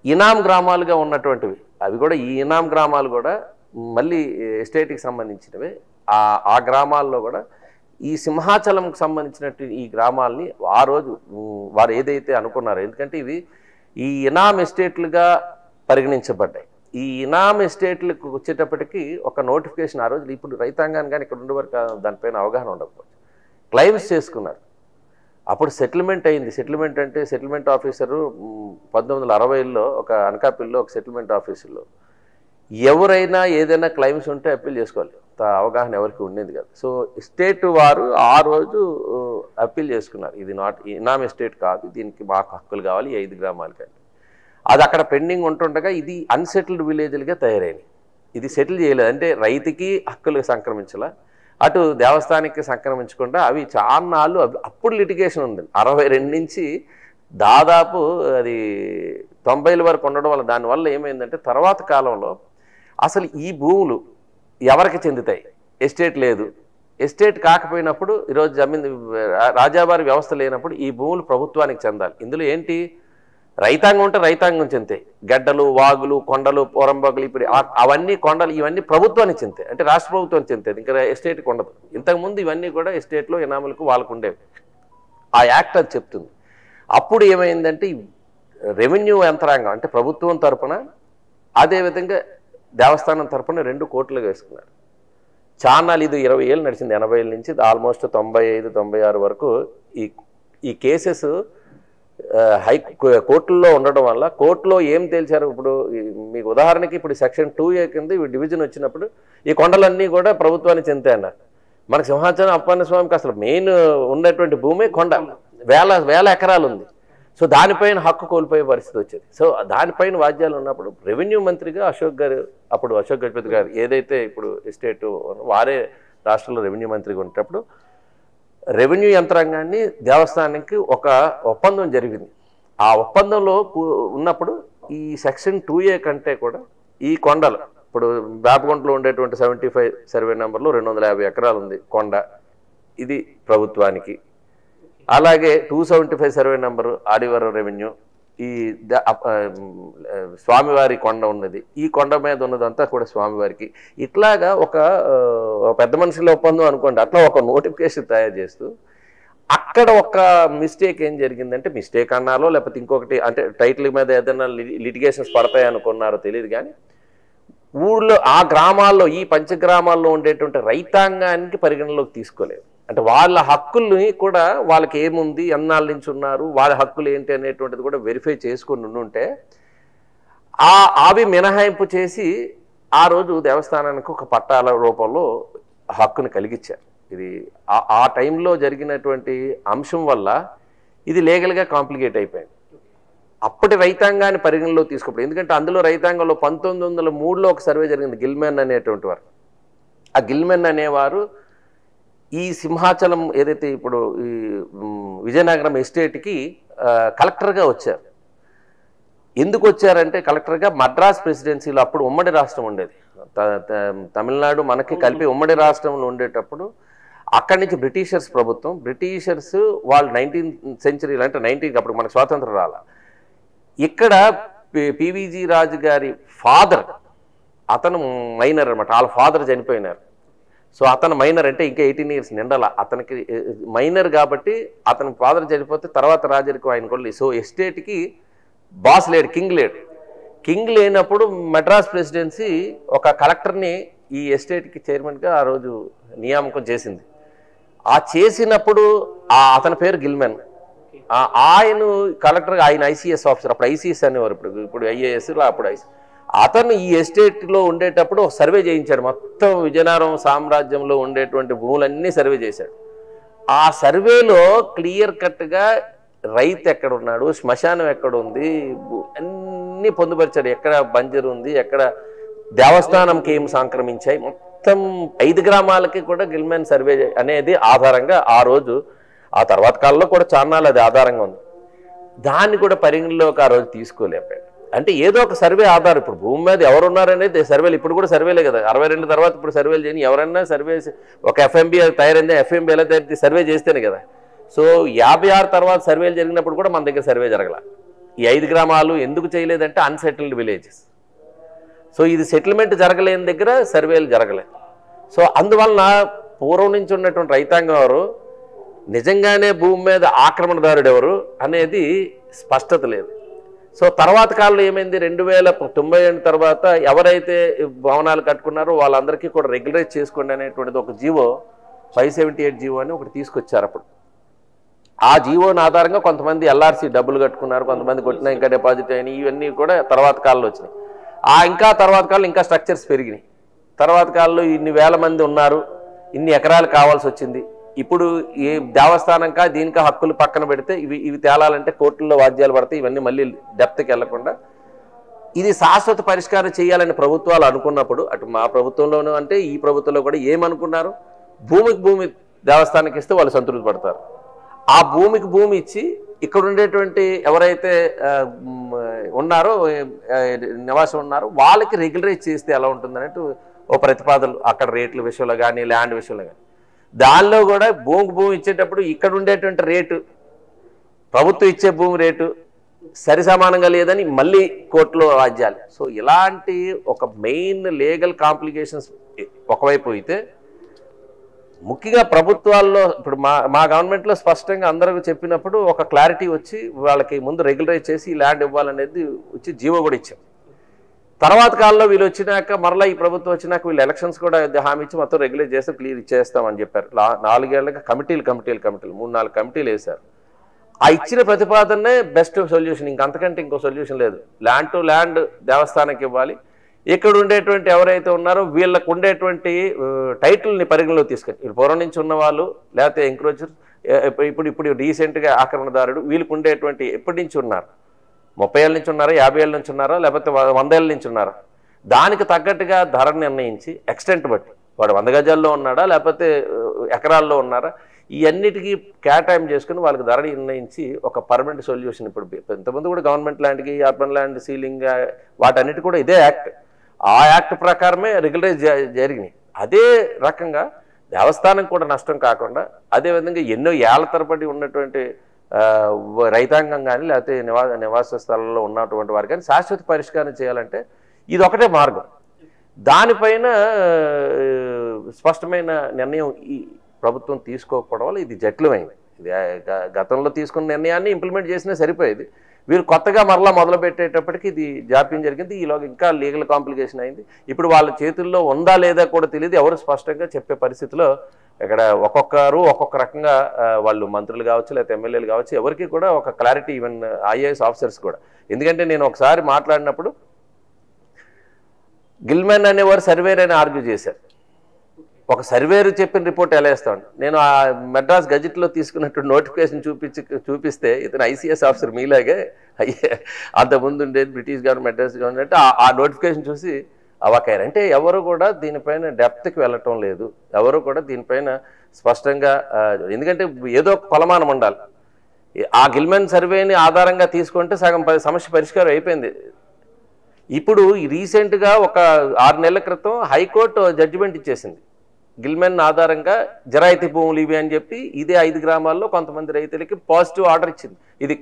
ఇనాం గ్రామాలుగా ఉన్నటువంటివి అవి కూడా ఈ ఇనాం గ్రామాలు కూడా మళ్ళీ ఎస్టేట్కి సంబంధించినవి. ఆ గ్రామాల్లో కూడా ఈ సింహాచలంకి సంబంధించినట్టు ఈ గ్రామాలని ఆ రోజు వారు ఏదైతే అనుకున్నారో, ఎందుకంటే ఇవి ఈ ఇనాం ఎస్టేట్లుగా పరిగణించబడ్డాయి. ఈ ఇనాం ఎస్టేట్లకు వచ్చేటప్పటికి ఒక నోటిఫికేషన్ ఆ రోజు ఇప్పుడు రైతాంగాన్ని కానీ ఇక్కడ ఉండే వరకు దానిపైన అవగాహన ఉండకపోవచ్చు, క్లైమ్స్ చేసుకున్నారు. అప్పుడు సెటిల్మెంట్ అయింది. సెటిల్మెంట్ అంటే సెటిల్మెంట్ ఆఫీసరు 1960లో ఒక అనకాపల్లిలో ఒక సెటిల్మెంట్ ఆఫీసులో ఎవరైనా ఏదైనా క్లైమ్స్ ఉంటే అప్పీల్ చేసుకోవాలి. అవగాహన ఎవరికి ఉండేది కాదు. సో ఎస్టేట్ వారు ఆ రోజు అప్పీల్ చేసుకున్నారు, ఇది ఇనాం ఎస్టేట్ కాదు, దీనికి మాకు హక్కులు కావాలి 5 గ్రామాలకి. అది అక్కడ పెండింగ్ ఉంటుండగా ఇది అన్సెటిల్డ్ విలేజ్లుగా తయారైంది. ఇది సెటిల్ చేయలేదు, అంటే రైతుకి హక్కులు సంక్రమించాల, అటు దేవస్థానానికి సంక్రమించకుండా అవి చాన్నాళ్ళు అప్పుడు లిటిగేషన్ ఉంది. 62 నుంచి దాదాపు అది 90ల వరకు ఉండడం వల్ల దానివల్ల ఏమైందంటే తర్వాత కాలంలో అసలు ఈ భూములు ఎవరికి చెందుతాయి? ఎస్టేట్ లేదు. ఎస్టేట్ కాకపోయినప్పుడు ఈరోజు జమీన్ రాజావారి వ్యవస్థ లేనప్పుడు ఈ భూములు ప్రభుత్వానికి చెందాలి. ఇందులో ఏంటి? రైతాంగం ఉంటే రైతాంగం చెందుతాయి. గడ్డలు, వాగులు, కొండలు, పోరంబోకలు, ఇప్పుడు అవన్నీ కొండలు ఇవన్నీ ప్రభుత్వానికి చెందుతాయి. అంటే రాష్ట్ర ప్రభుత్వానికి చెందుతాయి, ఇంకా ఎస్టేట్కి ఉండదు. ఇంతకుముందు ఇవన్నీ కూడా ఎస్టేట్లో ఇనాములకు వాళ్ళకు ఉండేవి. ఆ యాక్ట్ అది చెప్తుంది. అప్పుడు ఏమైందంటే రెవెన్యూ యంత్రాంగం అంటే ప్రభుత్వం తరపున అదేవిధంగా దేవస్థానం తరపున 2 కోట్లుగా వేసుకున్నారు. చానాలు ఇది 20 ఏళ్ళు నడిచింది. 80 నుంచి ఆల్మోస్ట్ 95, 96 వరకు ఈ కేసెస్ కోర్టుల్లో ఉండడం వల్ల కోర్టులో ఏం తేల్చారు? ఇప్పుడు మీకు ఉదాహరణకి ఇప్పుడు సెక్షన్ 2A కింద డివిజన్ వచ్చినప్పుడు ఈ కొండలన్నీ కూడా ప్రభుత్వానికి చెందుతాయన్నారు. మనకు సింహాచలం అప్పన్న స్వామికి అసలు మెయిన్ ఉన్నటువంటి భూమి కొండ, వేల ఎకరాలు ఉంది. సో దానిపైన హక్కు కోల్పోయే పరిస్థితి వచ్చేది. సో దానిపైన వాద్యాలు ఉన్నప్పుడు రెవెన్యూ మంత్రిగా అశోక్ గజపతి గారు ఏదైతే ఇప్పుడు ఎస్టేట్ వారే రాష్ట్రంలో రెవెన్యూ మంత్రిగా ఉండేటప్పుడు రెవెన్యూ యంత్రాంగాన్ని దేవస్థానానికి ఒక ఒప్పందం జరిగింది. ఆ ఒప్పందంలో ఉన్నప్పుడు ఈ సెక్షన్ 2A కంటే కూడా ఈ కొండలు ఇప్పుడు వేపగుంటలో ఉండేటువంటి 75 సర్వే నెంబర్లో 250 ఎకరాలు ఉంది కొండ, ఇది ప్రభుత్వానికి. అలాగే 275 సర్వే నెంబరు ఆదివరం రెవెన్యూ, ఈ స్వామివారి కొండ ఉన్నది, ఈ కొండ మీద ఉన్నదంతా కూడా స్వామివారికి. ఇట్లాగా ఒక పెద్ద మనుషుల ఒప్పందం అనుకోండి, అట్లా ఒక నోటిఫికేషన్ తయారు చేస్తూ అక్కడ ఒక మిస్టేక్ ఏం జరిగిందంటే, మిస్టేక్ అన్నారో లేకపోతే ఇంకొకటి అంటే టైటిల్ మీద ఏదైనా లిటిగేషన్స్ పడతాయి అనుకున్నారో తెలియదు కానీ ఊళ్ళో ఆ గ్రామాల్లో ఈ పంచగ్రామాల్లో ఉండేటువంటి రైతాంగానికి పరిగణలోకి తీసుకోలేదు. అంటే వాళ్ళ హక్కుల్ని కూడా వాళ్ళకి ఏముంది, ఎన్నాళ్ళ నుంచి ఉన్నారు, వాళ్ళ హక్కులు ఏంటి అనేటువంటిది కూడా వెరిఫై చేసుకుని ఉంటే అవి మినహాయింపు చేసి ఆ రోజు దేవస్థానానికి ఒక పట్టాల రూపంలో హక్కుని కలిగించారు. ఇది ఆ టైంలో జరిగినటువంటి అంశం వల్ల ఇది లీగల్గా కాంప్లికేట్ అయిపోయింది. అప్పటి రైతాంగాన్ని పరిగణలో తీసుకోవడం, ఎందుకంటే అందులో రైతాంగంలో 1903లో ఒక సర్వే జరిగింది, గిల్మెన్ అనేటువంటి వారు. ఆ గిల్మెన్ అనేవారు ఈ సింహాచలం ఏదైతే ఇప్పుడు ఈ విజయనగరం ఎస్టేట్కి కలెక్టర్గా వచ్చారు. ఎందుకు వచ్చారంటే కలెక్టర్గా మద్రాస్ ప్రెసిడెన్సీలో అప్పుడు ఉమ్మడి రాష్ట్రం ఉండేది, తమిళనాడు మనకి కలిపి ఉమ్మడి రాష్ట్రంలో ఉండేటప్పుడు అక్కడి నుంచి బ్రిటిషర్స్ ప్రభుత్వం, బ్రిటిషర్స్ వాళ్ళు 19th సెంచరీలో అంటే 19 అప్పుడు మనకు స్వాతంత్రం రాల. ఇక్కడ పివిజి రాజు గారి ఫాదర్, అతను మైనర్ అనమాట, వాళ్ళ ఫాదర్ చనిపోయినారు. సో అతను మైనర్ అంటే ఇంకా 18 years నిండాల అతనికి, మైనర్ కాబట్టి అతని ఫాదర్ చనిపోతే తర్వాత రాజరికం ఆయన కూడా. సో ఎస్టేట్కి బాస్ లేడు, కింగ్ లేనప్పుడు మద్రాస్ ప్రెసిడెన్సీ ఒక కలెక్టర్ని ఈ ఎస్టేట్కి చైర్మన్గా ఆ రోజు నియామకం చేసింది. ఆ చేసినప్పుడు అతని పేరు గిల్మెన్. ఆయన కలెక్టర్, ఆయన ఐసీఎస్ ఆఫీసర్, అప్పుడు ఐసీఎస్ అనేవారు, ఇప్పుడు ఐఏఎస్, అప్పుడు ఐసీ. అతను ఈ ఎస్టేట్లో ఉండేటప్పుడు ఒక సర్వే చేయించాడు, మొత్తం విజయనగరం సామ్రాజ్యంలో ఉండేటువంటి భూములన్నీ సర్వే చేశాడు. ఆ సర్వేలో క్లియర్ కట్గా రైతు ఎక్కడ ఉన్నాడు, శ్మశానం ఎక్కడ ఉంది, అన్నీ పొందుపరిచాడు. ఎక్కడ బంజరు ఉంది, ఎక్కడ దేవస్థానంకి ఏం సంక్రమించాయి, మొత్తం 5 గ్రామాలకి కూడా గిల్మెన్ సర్వే అనేది ఆధారంగా ఆ రోజు, ఆ తర్వాత కాలంలో కూడా చాన్నాళ్ళు అది ఆధారంగా ఉంది. దాన్ని కూడా పరిగణలోకి ఆ రోజు తీసుకోలేపాడు. అంటే ఏదో ఒక సర్వే ఆధారం, ఇప్పుడు భూమి మీద ఎవరున్నారనేది సర్వేలు, ఇప్పుడు కూడా సర్వేలే కదా, 62 తర్వాత ఇప్పుడు సర్వేలు చేయని, ఎవరైనా సర్వే ఒక ఎఫ్ఎంబి తయారైంది, ఎఫ్ఎంబి ఎలా తయారు సర్వే చేస్తేనే కదా. సో 56 తర్వాత సర్వేలు జరిగినప్పుడు కూడా మన దగ్గర సర్వే జరగల. ఈ 5 గ్రామాలు ఎందుకు చేయలేదంటే అన్సెటిల్డ్ విలేజెస్. సో ఇది సెటిల్మెంట్ జరగలేని దగ్గర సర్వేలు జరగలేదు. సో అందువలన పూర్వం నుంచి ఉన్నటువంటి రైతాంగం ఎవరు, నిజంగానే భూమి మీద ఆక్రమణదారుడు ఎవరు అనేది స్పష్టత లేదు. సో తర్వాత కాలంలో ఏమైంది, 2098 తర్వాత ఎవరైతే భవనాలు కట్టుకున్నారో వాళ్ళందరికీ కూడా రెగ్యులరైజ్ చేసుకోండి అనేటువంటిది ఒక జీవో 578 జీవో అని ఒకటి తీసుకొచ్చారు. అప్పుడు ఆ జీవోని ఆధారంగా కొంతమంది ఎల్ఆర్సీ డబ్బులు కట్టుకున్నారు, కొంతమంది కొట్టినా ఇంకా డిపాజిట్ అయినాయి, ఇవన్నీ కూడా తర్వాత కాలంలో వచ్చినాయి. ఇంకా తర్వాత కాలంలో ఇంకా స్ట్రక్చర్స్ పెరిగినాయి. తర్వాత కాలంలో ఇన్ని వేల మంది ఉన్నారు, ఇన్ని ఎకరాలు కావాల్సి వచ్చింది. ఇప్పుడు ఏ దేవస్థానంకా దీనికా హక్కులు పక్కన పెడితే ఇవి తేలాలంటే కోర్టుల్లో వాద్యాలు పడతాయి. ఇవన్నీ మళ్ళీ డెప్త్కి వెళ్లకుండా ఇది శాశ్వత పరిష్కారం చేయాలని ప్రభుత్వాలు అనుకున్నప్పుడు, అటు మా ప్రభుత్వంలోనూ అంటే ఈ ప్రభుత్వంలో కూడా ఏమనుకున్నారు, భూమికి భూమి దేవస్థానానికి ఇస్తే వాళ్ళు సంతృప్తి పడతారు. ఆ భూమికి భూమి ఇచ్చి ఇక్కడ ఉండేటువంటి ఎవరైతే ఉన్నారో నివాసం ఉన్నారో వాళ్ళకి రెగ్యులరైజ్ చేస్తే ఎలా ఉంటుంది అన్నట్టు ఓ ప్రతిపాదనలు అక్కడ రేట్ల విషయంలో కానీ ల్యాండ్ విషయంలో కానీ దానిలో కూడా భూమి ఇచ్చేటప్పుడు ఇక్కడ ఉండేటువంటి రేటు ప్రభుత్వం ఇచ్చే భూమి రేటు సరి సమానంగా లేదని మళ్ళీ కోర్టులో వాద్యాలు. సో ఇలాంటి ఒక మెయిన్ లీగల్ కాంప్లికేషన్స్ ఒకవైపు అయితే ముఖ్యంగా ప్రభుత్వాల్లో ఇప్పుడు మా గవర్నమెంట్లో స్పష్టంగా అందరూ చెప్పినప్పుడు ఒక క్లారిటీ వచ్చి వాళ్ళకి ముందు రెగ్యులరైజ్ చేసి ఈ ల్యాండ్ ఇవ్వాలనేది వచ్చి జీవో కూడా ఇచ్చాం. తర్వాత కాలంలో వీళ్ళు వచ్చినాక మరలా ఈ ప్రభుత్వం వచ్చినాక వీళ్ళు ఎలక్షన్స్ కూడా హామీ ఇచ్చి మొత్తం రెగ్యులేట్ చేస్తే క్లియర్ ఇచ్చేస్తామని చెప్పారు. 4 ఏళ్ళకి కమిటీలు 3-4 కమిటీలు వేశారు. ఆ ఇచ్చిన ప్రతిపాదనే బెస్ట్ సొల్యూషన్, ఇంకంతకంటే ఇంకో సొల్యూషన్ లేదు. ల్యాండ్ టు ల్యాండ్ దేవస్థానానికి ఇవ్వాలి. ఇక్కడ ఉండేటువంటి ఎవరైతే ఉన్నారో వీళ్ళకు ఉండేటువంటి టైటిల్ని పరిగణలో తీసుకొని వీళ్ళు పూర్వం నుంచి ఉన్నవాళ్ళు లేకపోతే ఎంక్రోచర్ ఇప్పుడు రీసెంట్గా ఆక్రమణదారుడు వీళ్ళకు ఉండేటువంటి ఎప్పటి నుంచి ఉన్నారు, 30 ఏళ్ళ నుంచి ఉన్నారా, 50 ఏళ్ళ నుంచి ఉన్నారా, లేకపోతే 100 ఏళ్ళ నుంచి ఉన్నారా, దానికి తగ్గట్టుగా ధర నిర్ణయించి ఎక్స్టెంట్ బట్టి వాడు 100 గజాల్లో ఉన్నాడా లేకపోతే ఎకరాల్లో ఉన్నారా ఇవన్నిటికీ కేటాయం చేసుకుని వాళ్ళకి ధర నిర్ణయించి ఒక పర్మనెంట్ సొల్యూషన్. ఇప్పుడు ఇంతకుముందు కూడా గవర్నమెంట్ ల్యాండ్కి అర్బన్ ల్యాండ్ సీలింగ్ వాటన్నిటి కూడా ఇదే యాక్ట్, ఆ యాక్ట్ ప్రకారమే రెగ్యులరైజ్ జరిగినాయి. అదే రకంగా దేవస్థానం కూడా నష్టం కాకుండా అదేవిధంగా ఎన్నో ఏళ్ల తరబడి ఉన్నటువంటి రైతాంగం కానీ లేకపోతే నివాస స్థలాల్లో ఉన్నటువంటి వారు కానీ శాశ్వత పరిష్కారం చేయాలంటే ఇది ఒకటే మార్గం. దానిపైన స్పష్టమైన నిర్ణయం ఈ ప్రభుత్వం తీసుకోకపోవడం వల్ల ఇది జటిలమైంది. ఇది గతంలో తీసుకున్న నిర్ణయాన్ని ఇంప్లిమెంట్ చేసినా సరిపోయేది. వీరు కొత్తగా మరలా మొదలు పెట్టేటప్పటికి ఇది జాప్యం జరిగింది. ఈలోగా ఇంకా లీగల్ కాంప్లికేషన్ అయింది. ఇప్పుడు వాళ్ళ చేతుల్లో ఉందా లేదా కూడా తెలియదు, ఎవరు స్పష్టంగా చెప్పే పరిస్థితిలో ఇక్కడ ఒక్కొక్క రకంగా వాళ్ళు మంత్రులు కావచ్చు లేకపోతే ఎమ్మెల్యేలు కావచ్చు ఎవరికి కూడా ఒక క్లారిటీ, ఈవెన్ ఐఏఎస్ ఆఫీసర్స్ కూడా. ఎందుకంటే నేను ఒకసారి మాట్లాడినప్పుడు గిల్మెన్ అనేవారు సర్వేర్ అని ఆర్గ్యూ చేశారు. ఒక సర్వేరు చెప్పిన రిపోర్ట్ ఎలా వేస్తాను నేను ఆ మెడ్రాస్ గజెట్లో తీసుకున్నట్టు నోటిఫికేషన్ చూపిస్తే ఇతను ఐసీఎస్ ఆఫీసర్ మీలాగే అంతకుముందు ఉండేది బ్రిటిష్ గవర్నమెంట్ మెడ్రాస్ గవర్నమెంట్ ఆ నోటిఫికేషన్ చూసి అవకారు. అంటే ఎవరు కూడా దీనిపైన డెప్త్కి వెళ్ళటం లేదు, ఎవరు కూడా దీనిపైన స్పష్టంగా, ఎందుకంటే ఏదో కొలమానం ఉండాలి. ఆ గిల్మెన్ సర్వేని ఆధారంగా తీసుకుంటే సగం సమస్య పరిష్కారం అయిపోయింది. ఇప్పుడు రీసెంట్గా ఒక 6 నెలల క్రితం హైకోర్టు జడ్జిమెంట్ ఇచ్చేసింది. గిల్మెన్ ఆధారంగా జరాయితీ భూములు ఇవి అని చెప్పి ఇదే 5 గ్రామాల్లో కొంతమంది రైతులకి పాజిటివ్ ఆర్డర్ ఇచ్చింది. ఇది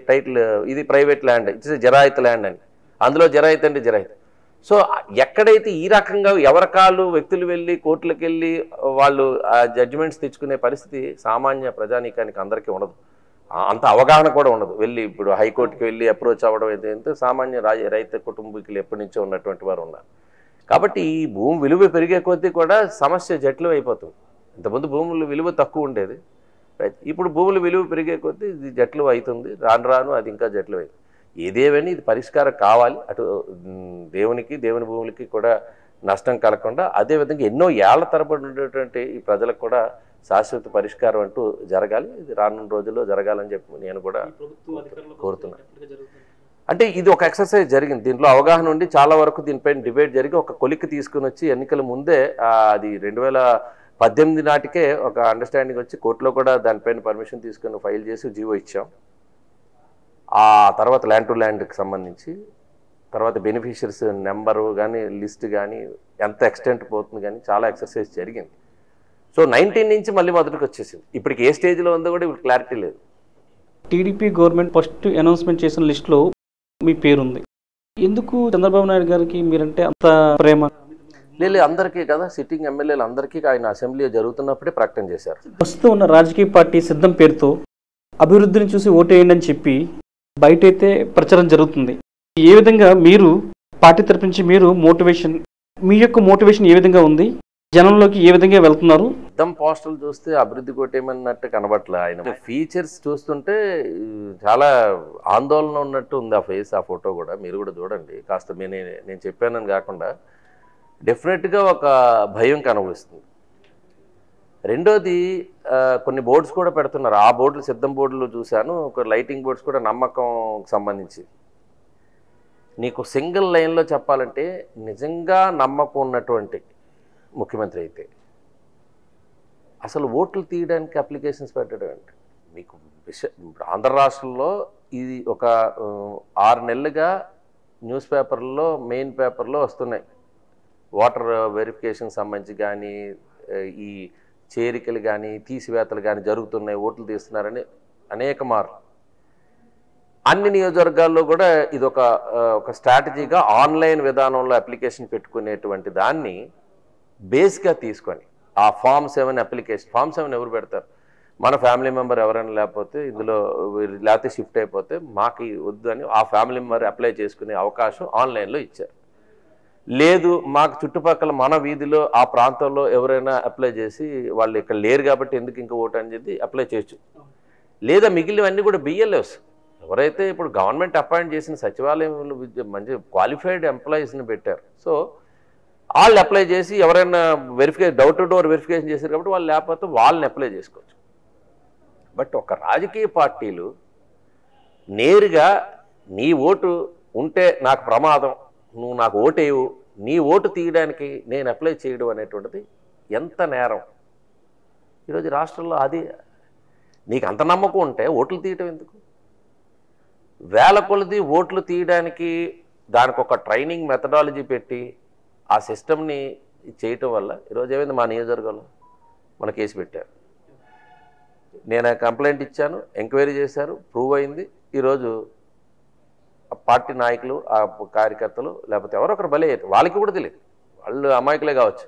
టైటిల్, ఇది ప్రైవేట్ ల్యాండ్, ఇట్స్ జరాయితీ ల్యాండ్ అని. అందులో జరాయితీ అంటే జరాయితీ. సో ఎక్కడైతే ఈ రకంగా ఎవరికాళ్ళు వ్యక్తులు వెళ్ళి కోర్టులకు వెళ్ళి వాళ్ళు ఆ జడ్జిమెంట్స్ తెచ్చుకునే పరిస్థితి సామాన్య ప్రజానీకానికి అందరికీ ఉండదు, అంత అవగాహన కూడా ఉండదు. వెళ్ళి ఇప్పుడు హైకోర్టుకి వెళ్ళి అప్రోచ్ అవ్వడం అయితే సామాన్య రైతు కుటుంబీకులు ఎప్పటి నుంచో ఉన్నటువంటి వారు ఉన్నారు. కాబట్టి ఈ భూమి విలువ పెరిగే కొద్దీ కూడా సమస్య జటిలం అయిపోతుంది. ఇంతకుముందు భూముల విలువ తక్కువ ఉండేది, ఇప్పుడు భూముల విలువ పెరిగే కొద్దీ ఇది జటిలం అవుతుంది. రాను అది ఇంకా జటిలం అవుతుంది. ఏదేవని ఇది పరిష్కారం కావాలి. అటు దేవుని భూములకి కూడా నష్టం కలగకుండా అదేవిధంగా ఎన్నో ఏళ్ల తరబడి ఉండేటువంటి ఈ ప్రజలకు కూడా శాశ్వత పరిష్కారం అంటూ జరగాలి. ఇది రానున్న రోజుల్లో జరగాలని చెప్పి నేను కూడా కోరుతున్నాను. అంటే ఇది ఒక ఎక్సర్సైజ్ జరిగింది, దీంట్లో అవగాహన ఉండి చాలా వరకు దీనిపైన డిబేట్ జరిగి ఒక కొలిక్కి తీసుకుని వచ్చి ఎన్నికల ముందే అది 2018 నాటికే ఒక అండర్స్టాండింగ్ వచ్చి కోర్టులో కూడా దానిపైన పర్మిషన్ తీసుకుని ఫైల్ చేసి జీవో ఇచ్చాం. ఆ తర్వాత ల్యాండ్ టు ల్యాండ్కి సంబంధించి తర్వాత బెనిఫిషియరీస్ నెంబరు కానీ లిస్ట్ కానీ ఎంత ఎక్స్టెంట్ పోతుంది కానీ చాలా ఎక్సర్సైజ్ జరిగింది. సో 19 నుంచి మళ్ళీ మొదటికి వచ్చేసింది. ఇప్పటికి ఏ స్టేజ్లో ఉందో కూడా ఇప్పుడు క్లారిటీ లేదు. టీడీపీ గవర్నమెంట్ ఫస్ట్ అనౌన్స్మెంట్ చేసిన లిస్టులో మీ పేరుంది. ఎందుకు చంద్రబాబు నాయుడు గారికి మీరంటే అంత ప్రేమ? లేదు, అందరికీ కదా, సిట్టింగ్ ఎమ్మెల్యేలు అందరికీ ఆయన అసెంబ్లీ జరుగుతున్నప్పుడే ప్రకటన చేశారు. ప్రస్తుతం ఉన్న రాజకీయ పార్టీ సిద్ధం పేరుతో అభివృద్ధిని చూసి ఓటేయండి అని చెప్పి బయటైతే ప్రచారం జరుగుతుంది. ఏ విధంగా మీరు పార్టీ తరపు నుంచి మీరు మీ యొక్క మోటివేషన్ ఏ విధంగా ఉంది, జనంలోకి ఏ విధంగా వెళ్తున్నారు? సిద్ధం పోస్టర్లు చూస్తే అభివృద్ధి కొట్టేయమన్నట్టు కనబట్లే. ఆయన ఫీచర్స్ చూస్తుంటే చాలా ఆందోళన ఉన్నట్టు ఉంది ఆ ఫేస్, ఆ ఫోటో కూడా మీరు కూడా చూడండి కాస్త. నేను చెప్పానని కాకుండా డెఫినెట్గా ఒక భయం కనబడుస్తుంది. రెండోది కొన్ని బోర్డ్స్ కూడా పెడుతున్నారు. ఆ బోర్డులు సిద్ధం బోర్డులు చూశాను, ఒక లైటింగ్ బోర్డ్స్ కూడా నమ్మకం సంబంధించి. నీకు సింగిల్ లైన్లో చెప్పాలంటే నిజంగా నమ్మకం ఉన్నటువంటి ముఖ్యమంత్రి అయితే అసలు ఓట్లు తీయడానికి అప్లికేషన్స్ పెట్టడం అంటే మీకు ఆంధ్ర రాష్ట్రంలో ఇది ఒక 6 నెలలుగా న్యూస్ పేపర్లో మెయిన్ పేపర్లో వస్తున్నాయి. ఓటర్ వెరిఫికేషన్ సంబంధించి కానీ ఈ చేరికలు కానీ తీసివేతలు కానీ జరుగుతున్నాయి, ఓట్లు తీస్తున్నారని అనేక మార్లు. అన్ని నియోజకవర్గాల్లో కూడా ఇది ఒక స్ట్రాటజీగా ఆన్లైన్ విధానంలో అప్లికేషన్ పెట్టుకునేటువంటి దాన్ని బేస్గా తీసుకొని ఆ ఫామ్ 7 అప్లికేషన్, ఫామ్ 7 ఎవరు పెడతారు? మన ఫ్యామిలీ మెంబర్ ఎవరైనా లేకపోతే ఇందులో లేకపోతే షిఫ్ట్ అయిపోతే మాకు వద్దు అని ఆ ఫ్యామిలీ మెంబర్ అప్లై చేసుకునే అవకాశం ఆన్లైన్లో ఇచ్చారు. లేదు మాకు చుట్టుపక్కల మన వీధిలో ఆ ప్రాంతంలో ఎవరైనా అప్లై చేసి వాళ్ళు ఇక్కడ లేరు కాబట్టి ఎందుకు ఇంకా ఓటు అని చెప్పి అప్లై చేయొచ్చు. లేదా మిగిలినవన్నీ కూడా బిఎల్ఎస్ ఎవరైతే ఇప్పుడు గవర్నమెంట్ అపాయింట్ చేసిన సచివాలయంలో మంచి క్వాలిఫైడ్ ఎంప్లాయీస్ని పెట్టారు. సో వాళ్ళు అప్లై చేసి ఎవరైనా డోర్ టు డోర్ వెరిఫికేషన్ చేశారు కాబట్టి వాళ్ళు లేకపోతే వాళ్ళని అప్లై చేసుకోవచ్చు. బట్ ఒక రాజకీయ పార్టీలు నేరుగా నీ ఓటు ఉంటే నాకు ప్రమాదం, నువ్వు నాకు ఓటేవు, నీ ఓటు తీయడానికి నేను అప్లై చేయడం అనేటువంటిది ఎంత నేరం. ఈరోజు రాష్ట్రంలో అది నీకు అంత నమ్మకం ఉంటే ఓట్లు తీయటం ఎందుకు? వేల కొలది ఓట్లు తీయడానికి దానికి ఒక ట్రైనింగ్ మెథడాలజీ పెట్టి ఆ సిస్టమ్ని చేయటం వల్ల ఈరోజు ఏమైంది, మా నియోజకవర్గంలో మన కేసు పెట్టారు. నేను కంప్లైంట్ ఇచ్చాను, ఎంక్వైరీ చేశారు, ప్రూవ్ అయింది. ఈరోజు పార్టీ నాయకులు ఆ కార్యకర్తలు లేకపోతే ఎవరొకరు బలయ్యారు, వాళ్ళకి కూడా తెలియదు, వాళ్ళు అమాయకులే కావచ్చు.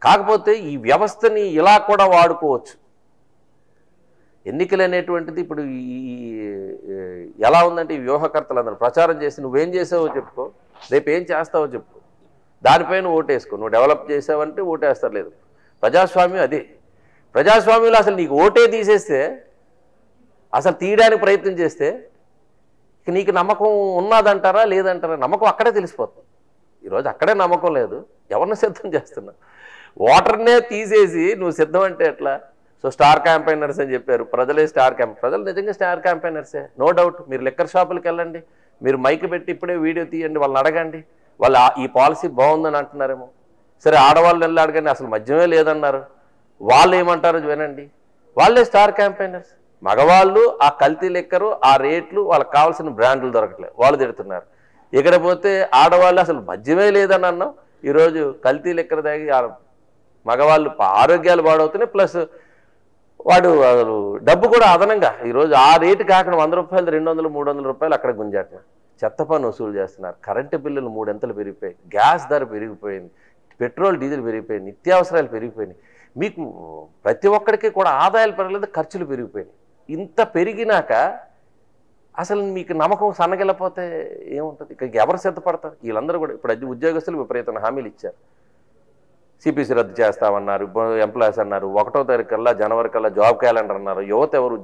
కాకపోతే ఈ వ్యవస్థని ఇలా కూడా వాడుకోవచ్చు. ఎన్నికలు అనేటువంటిది ఇప్పుడు ఎలా ఉందంటే ఈ వ్యూహకర్తలు అందరూ ప్రచారం చేసి నువ్వేం చేసావో చెప్పుకో, రేపు ఏం చేస్తావో చెప్పు, దానిపైన ఓటేసుకో. నువ్వు డెవలప్ చేసావంటే ఓటేస్తారు. లేదు ప్రజాస్వామ్యం అదే. ప్రజాస్వామ్యంలో అసలు నీకు ఓటే తీసేస్తే, అసలు తీయడానికి ప్రయత్నం చేస్తే ఇక నీకు నమ్మకం ఉన్నదంటారా లేదంటారా? నమ్మకం అక్కడే తెలిసిపోతుంది. ఈరోజు అక్కడే నమ్మకం లేదు, ఎవరిని సిద్ధం చేస్తున్నావు? ఓటర్నే తీసేసి నువ్వు సిద్ధం అంటే ఎట్లా? సో స్టార్ క్యాంపైనర్స్ అని చెప్పారు, ప్రజలే ప్రజలు నిజంగా స్టార్ క్యాంపైనర్సే, నో డౌట్. మీరు లిక్కర్ షాపులకు వెళ్ళండి, మీరు మైక్ పెట్టి ఇప్పుడే వీడియో తీయండి, వాళ్ళని అడగండి, వాళ్ళు ఈ పాలసీ బాగుందని అంటున్నారేమో. సరే ఆడవాళ్ళు వెళ్ళి అడగండి, అసలు మద్యమే లేదన్నారు, వాళ్ళు ఏమంటారో వినండి, వాళ్ళే స్టార్ క్యాంపైనర్స్. మగవాళ్ళు ఆ కల్తీ లెక్కరు, ఆ రేట్లు, వాళ్ళకి కావాల్సిన బ్రాండ్లు దొరకట్లేదు, వాళ్ళు తిడుతున్నారు. ఇక్కడ పోతే ఆడవాళ్ళు అసలు మద్యమే లేదని అన్నాం, ఈరోజు కల్తీ లెక్కర తాగి మగవాళ్ళు ఆరోగ్యాలు పాడవుతున్నాయి, ప్లస్ వాడు డబ్బు కూడా అదనంగా ఈరోజు ఆ రేటు కాకుండా 100 రూపాయలు 200 300 రూపాయలు అక్కడ గుంజాట చెత్త పన్ను వసూలు చేస్తున్నారు. కరెంటు బిల్లులు 3 అంతలు పెరిగిపోయాయి, గ్యాస్ ధర పెరిగిపోయింది, పెట్రోల్ డీజిల్ పెరిగిపోయింది, నిత్యావసరాలు పెరిగిపోయినాయి. మీకు ప్రతి ఒక్కరికి కూడా ఆదాయాలు పెరగలేదు, ఖర్చులు పెరిగిపోయినాయి. ఇంత పెరిగినాక అసలు మీకు నమ్మకం సన్నగిల్లపోతే ఏముంటుంది? ఇక్కడికి ఎవరు సిద్ధపడతారు? వీళ్ళందరూ కూడా ఇప్పుడు ఉద్యోగస్తులు విపరీతమైన హామీలు ఇచ్చారు. సిపిసి రద్దు చేస్తామన్నారు, ఎంప్లాయీస్ అన్నారు, 1వ తారీఖు కల్లా జనవరి కల్లా జాబ్ క్యాలెండర్ అన్నారు. యువత ఎవరు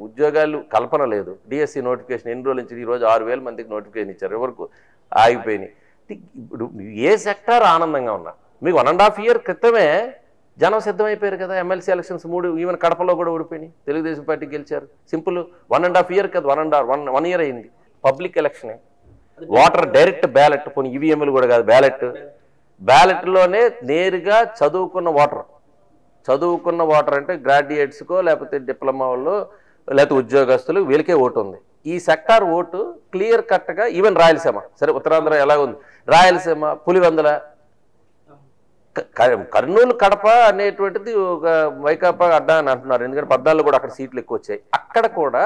ఉద్యోగాలు కల్పన లేదు. డిఎస్సి నోటిఫికేషన్ ఎన్ని రోజుల నుంచి ఈరోజు 6,000 మందికి నోటిఫికేషన్ ఇచ్చారు, ఎవరికి ఆగిపోయినాయి. ఇప్పుడు ఏ సెక్టార్ ఆనందంగా ఉన్నారు? మీకు 1.5 year క్రితమే జనం సిద్ధమైపోయారు కదా. ఎమ్మెల్సీ ఎలక్షన్స్ 3 ఈవెన్ కడపలో కూడా ఓడిపోయినాయి, తెలుగుదేశం పార్టీ గెలిచారు. సింపుల్ 1.5 year కదా, 1 year అయింది. పబ్లిక్ ఎలక్షనే, ఓటర్ డైరెక్ట్ బ్యాలెట్, పోనీ ఈవీఎంలు కూడా కాదు, బ్యాలెట్లోనే నేరుగా చదువుకున్న ఓటర్ అంటే గ్రాడ్యుయేట్స్కో లేకపోతే డిప్లొమా వాళ్ళు లేకపోతే ఉద్యోగస్తులు వీళ్ళకే ఓటు ఉంది. ఈ సెక్టార్ ఓటు క్లియర్ కట్గా ఈవెన్ రాయలసీమ, సరే ఉత్తరాంధ్ర ఎలా ఉంది, రాయలసీమ, పులివెందుల, కర్నూలు, కడప అనేటువంటిది ఒక వైకాపా అడ్డా అని అంటున్నారు. ఎందుకంటే 14 కూడా అక్కడ సీట్లు ఎక్కువ వచ్చాయి. అక్కడ కూడా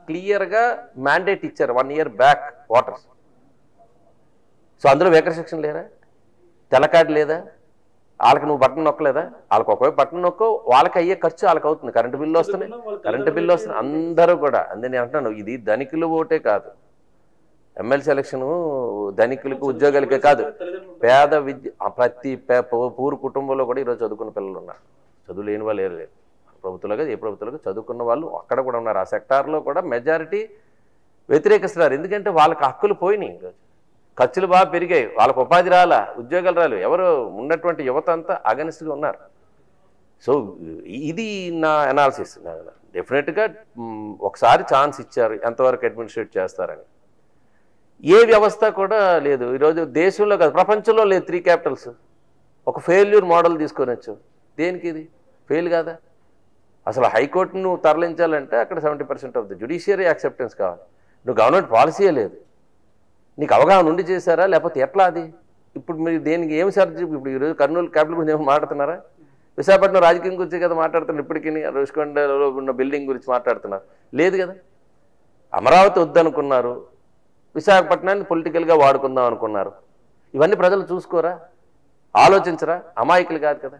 క్లియర్గా మ్యాండేట్ ఇచ్చారు 1 year బ్యాక్ ఓటర్స్. సో అందులో వేకర్ సెక్షన్ లేరా, తెల్లకార్డు లేదా, వాళ్ళకి నువ్వు బటన్ నొక్కలేదా? వాళ్ళకి ఒకవైపు బటన్ నొక్కో, వాళ్ళకి అయ్యే ఖర్చు వాళ్ళకి అవుతుంది. కరెంటు బిల్లు వస్తున్నాయి, అందరూ కూడా. అందుకే నేను అంటున్నాను, ఇది ధనికులు ఓటే కాదు, ఎమ్మెల్సీ ఎలక్షన్ ధనికులకు ఉద్యోగాలకే కాదు, పేద ప్రతి పూర్ కుటుంబంలో కూడా ఈరోజు చదువుకున్న పిల్లలు ఉన్నారు, చదువు లేని వాళ్ళు లేదు. ప్రభుత్వాలుగా ఏ ప్రభుత్వాలుగా చదువుకున్న వాళ్ళు అక్కడ కూడా ఉన్నారు. ఆ సెక్టార్లో కూడా మెజారిటీ వ్యతిరేకిస్తున్నారు. ఎందుకంటే వాళ్ళకి హక్కులు పోయినాయి, ఈరోజు ఖర్చులు బాగా పెరిగాయి, వాళ్ళకు ఉపాధి రాలా, ఉద్యోగాలు రాలు, ఎవరు ఉన్నటువంటి యువత అంతా అగనిస్ట్గా ఉన్నారు. సో ఇది నా అనాలిసిస్. డెఫినెట్గా ఒకసారి ఛాన్స్ ఇచ్చారు, ఎంతవరకు అడ్మినిస్ట్రేట్ చేస్తారని. ఏ వ్యవస్థ కూడా లేదు ఈరోజు దేశంలో కాదు, ప్రపంచంలో లేదు 3 capitals. ఒక ఫెయిల్యూర్ మోడల్ తీసుకొని వచ్చు. దేనికి ఇది ఫెయిల్ కాదా? అసలు హైకోర్టును నువ్వు తరలించాలంటే అక్కడ 70% ఆఫ్ ది జ్యుడిషియరీ యాక్సెప్టెన్స్ కావాలి. నువ్వు గవర్నమెంట్ పాలసీయే లేదు, నీకు అవగాహన ఉండి చేశారా లేకపోతే ఎట్లా అది? ఇప్పుడు మీరు దేనికి ఏమి సార్? ఇప్పుడు ఈరోజు కర్నూలు క్యాపిటల్ గురించి ఏమైనా మాట్లాడుతున్నారా? విశాఖపట్నం రాజకీయం గురించి కదా మాట్లాడుతున్నారు. ఇప్పటికీ రుషికొండలో ఉన్న బిల్డింగ్ గురించి మాట్లాడుతున్నారు లేదు కదా. అమరావతి వద్దనుకున్నారు, విశాఖపట్నాన్ని పొలిటికల్గా వాడుకుందాం అనుకున్నారు. ఇవన్నీ ప్రజలు చూసుకోరా, ఆలోచించరా? అమాయకులు కాదు కదా.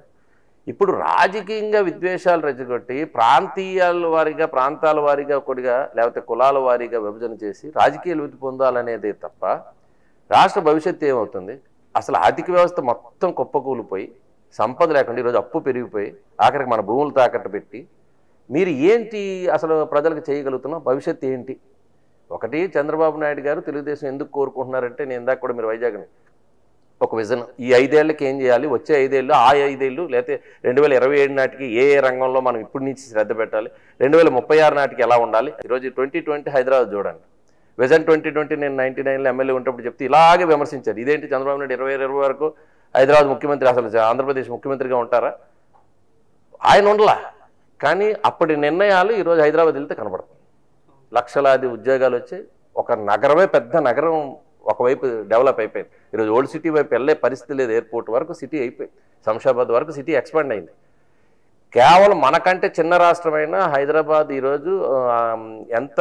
ఇప్పుడు రాజకీయంగా విద్వేషాలు రెచ్చగొట్టి ప్రాంతీయాల వారీగా, ప్రాంతాల వారీగా కొద్దిగా లేకపోతే కులాల వారీగా విభజన చేసి రాజకీయ లబ్ధి పొందాలనేదే తప్ప రాష్ట్ర భవిష్యత్తు ఏమవుతుంది? అసలు ఆర్థిక వ్యవస్థ మొత్తం కుప్పకూలిపోయి సంపద లేకుండా ఈరోజు అప్పు పెరిగిపోయి ఆఖరికి మన భూములు తాకట్టు పెట్టి మీరు ఏంటి అసలు ప్రజలకు చేయగలుగుతున్నాం? భవిష్యత్తు ఏంటి? ఒకటి, చంద్రబాబు నాయుడు గారు తెలుగుదేశం ఎందుకు కోరుకుంటున్నారంటే, నేను ఇందాక కూడా మీరు వైజాగ్ని ఒక విజన్, ఈ 5 ఏళ్ళకి ఏం చేయాలి, వచ్చే 5 ఏళ్ళు, ఆ 5 ఏళ్ళు లేకపోతే 2027 నాటికి ఏ రంగంలో మనం ఇప్పటి నుంచి శ్రద్ధ పెట్టాలి, 2036 నాటికి ఎలా ఉండాలి. ఈరోజు 2020 హైదరాబాద్ చూడండి, విజన్ 2020 నేను 99లో ఎమ్మెల్యే ఉన్నప్పుడు చెప్తే ఇలాగే విమర్శించారు. ఇదేంటి చంద్రబాబు నాయుడు 2020 వరకు హైదరాబాద్ ముఖ్యమంత్రి, అసలు ఆంధ్రప్రదేశ్ ముఖ్యమంత్రిగా ఉంటారా? ఆయన ఉండలా. కానీ అప్పటి నిర్ణయాలు ఈరోజు హైదరాబాద్ వెళ్తే కనబడుతుంది. లక్షలాది ఉద్యోగాలు వచ్చి ఒక నగరమే, పెద్ద నగరం ఒకవైపు డెవలప్ అయిపోయింది. ఈరోజు ఓల్డ్ సిటీ వైపు వెళ్ళే పరిస్థితి లేదు. ఎయిర్పోర్ట్ వరకు సిటీ అయిపోయింది, శంషాబాద్ వరకు సిటీ ఎక్స్పాండ్ అయింది. కేవలం మనకంటే చిన్న రాష్ట్రమైన హైదరాబాద్ ఈరోజు ఎంత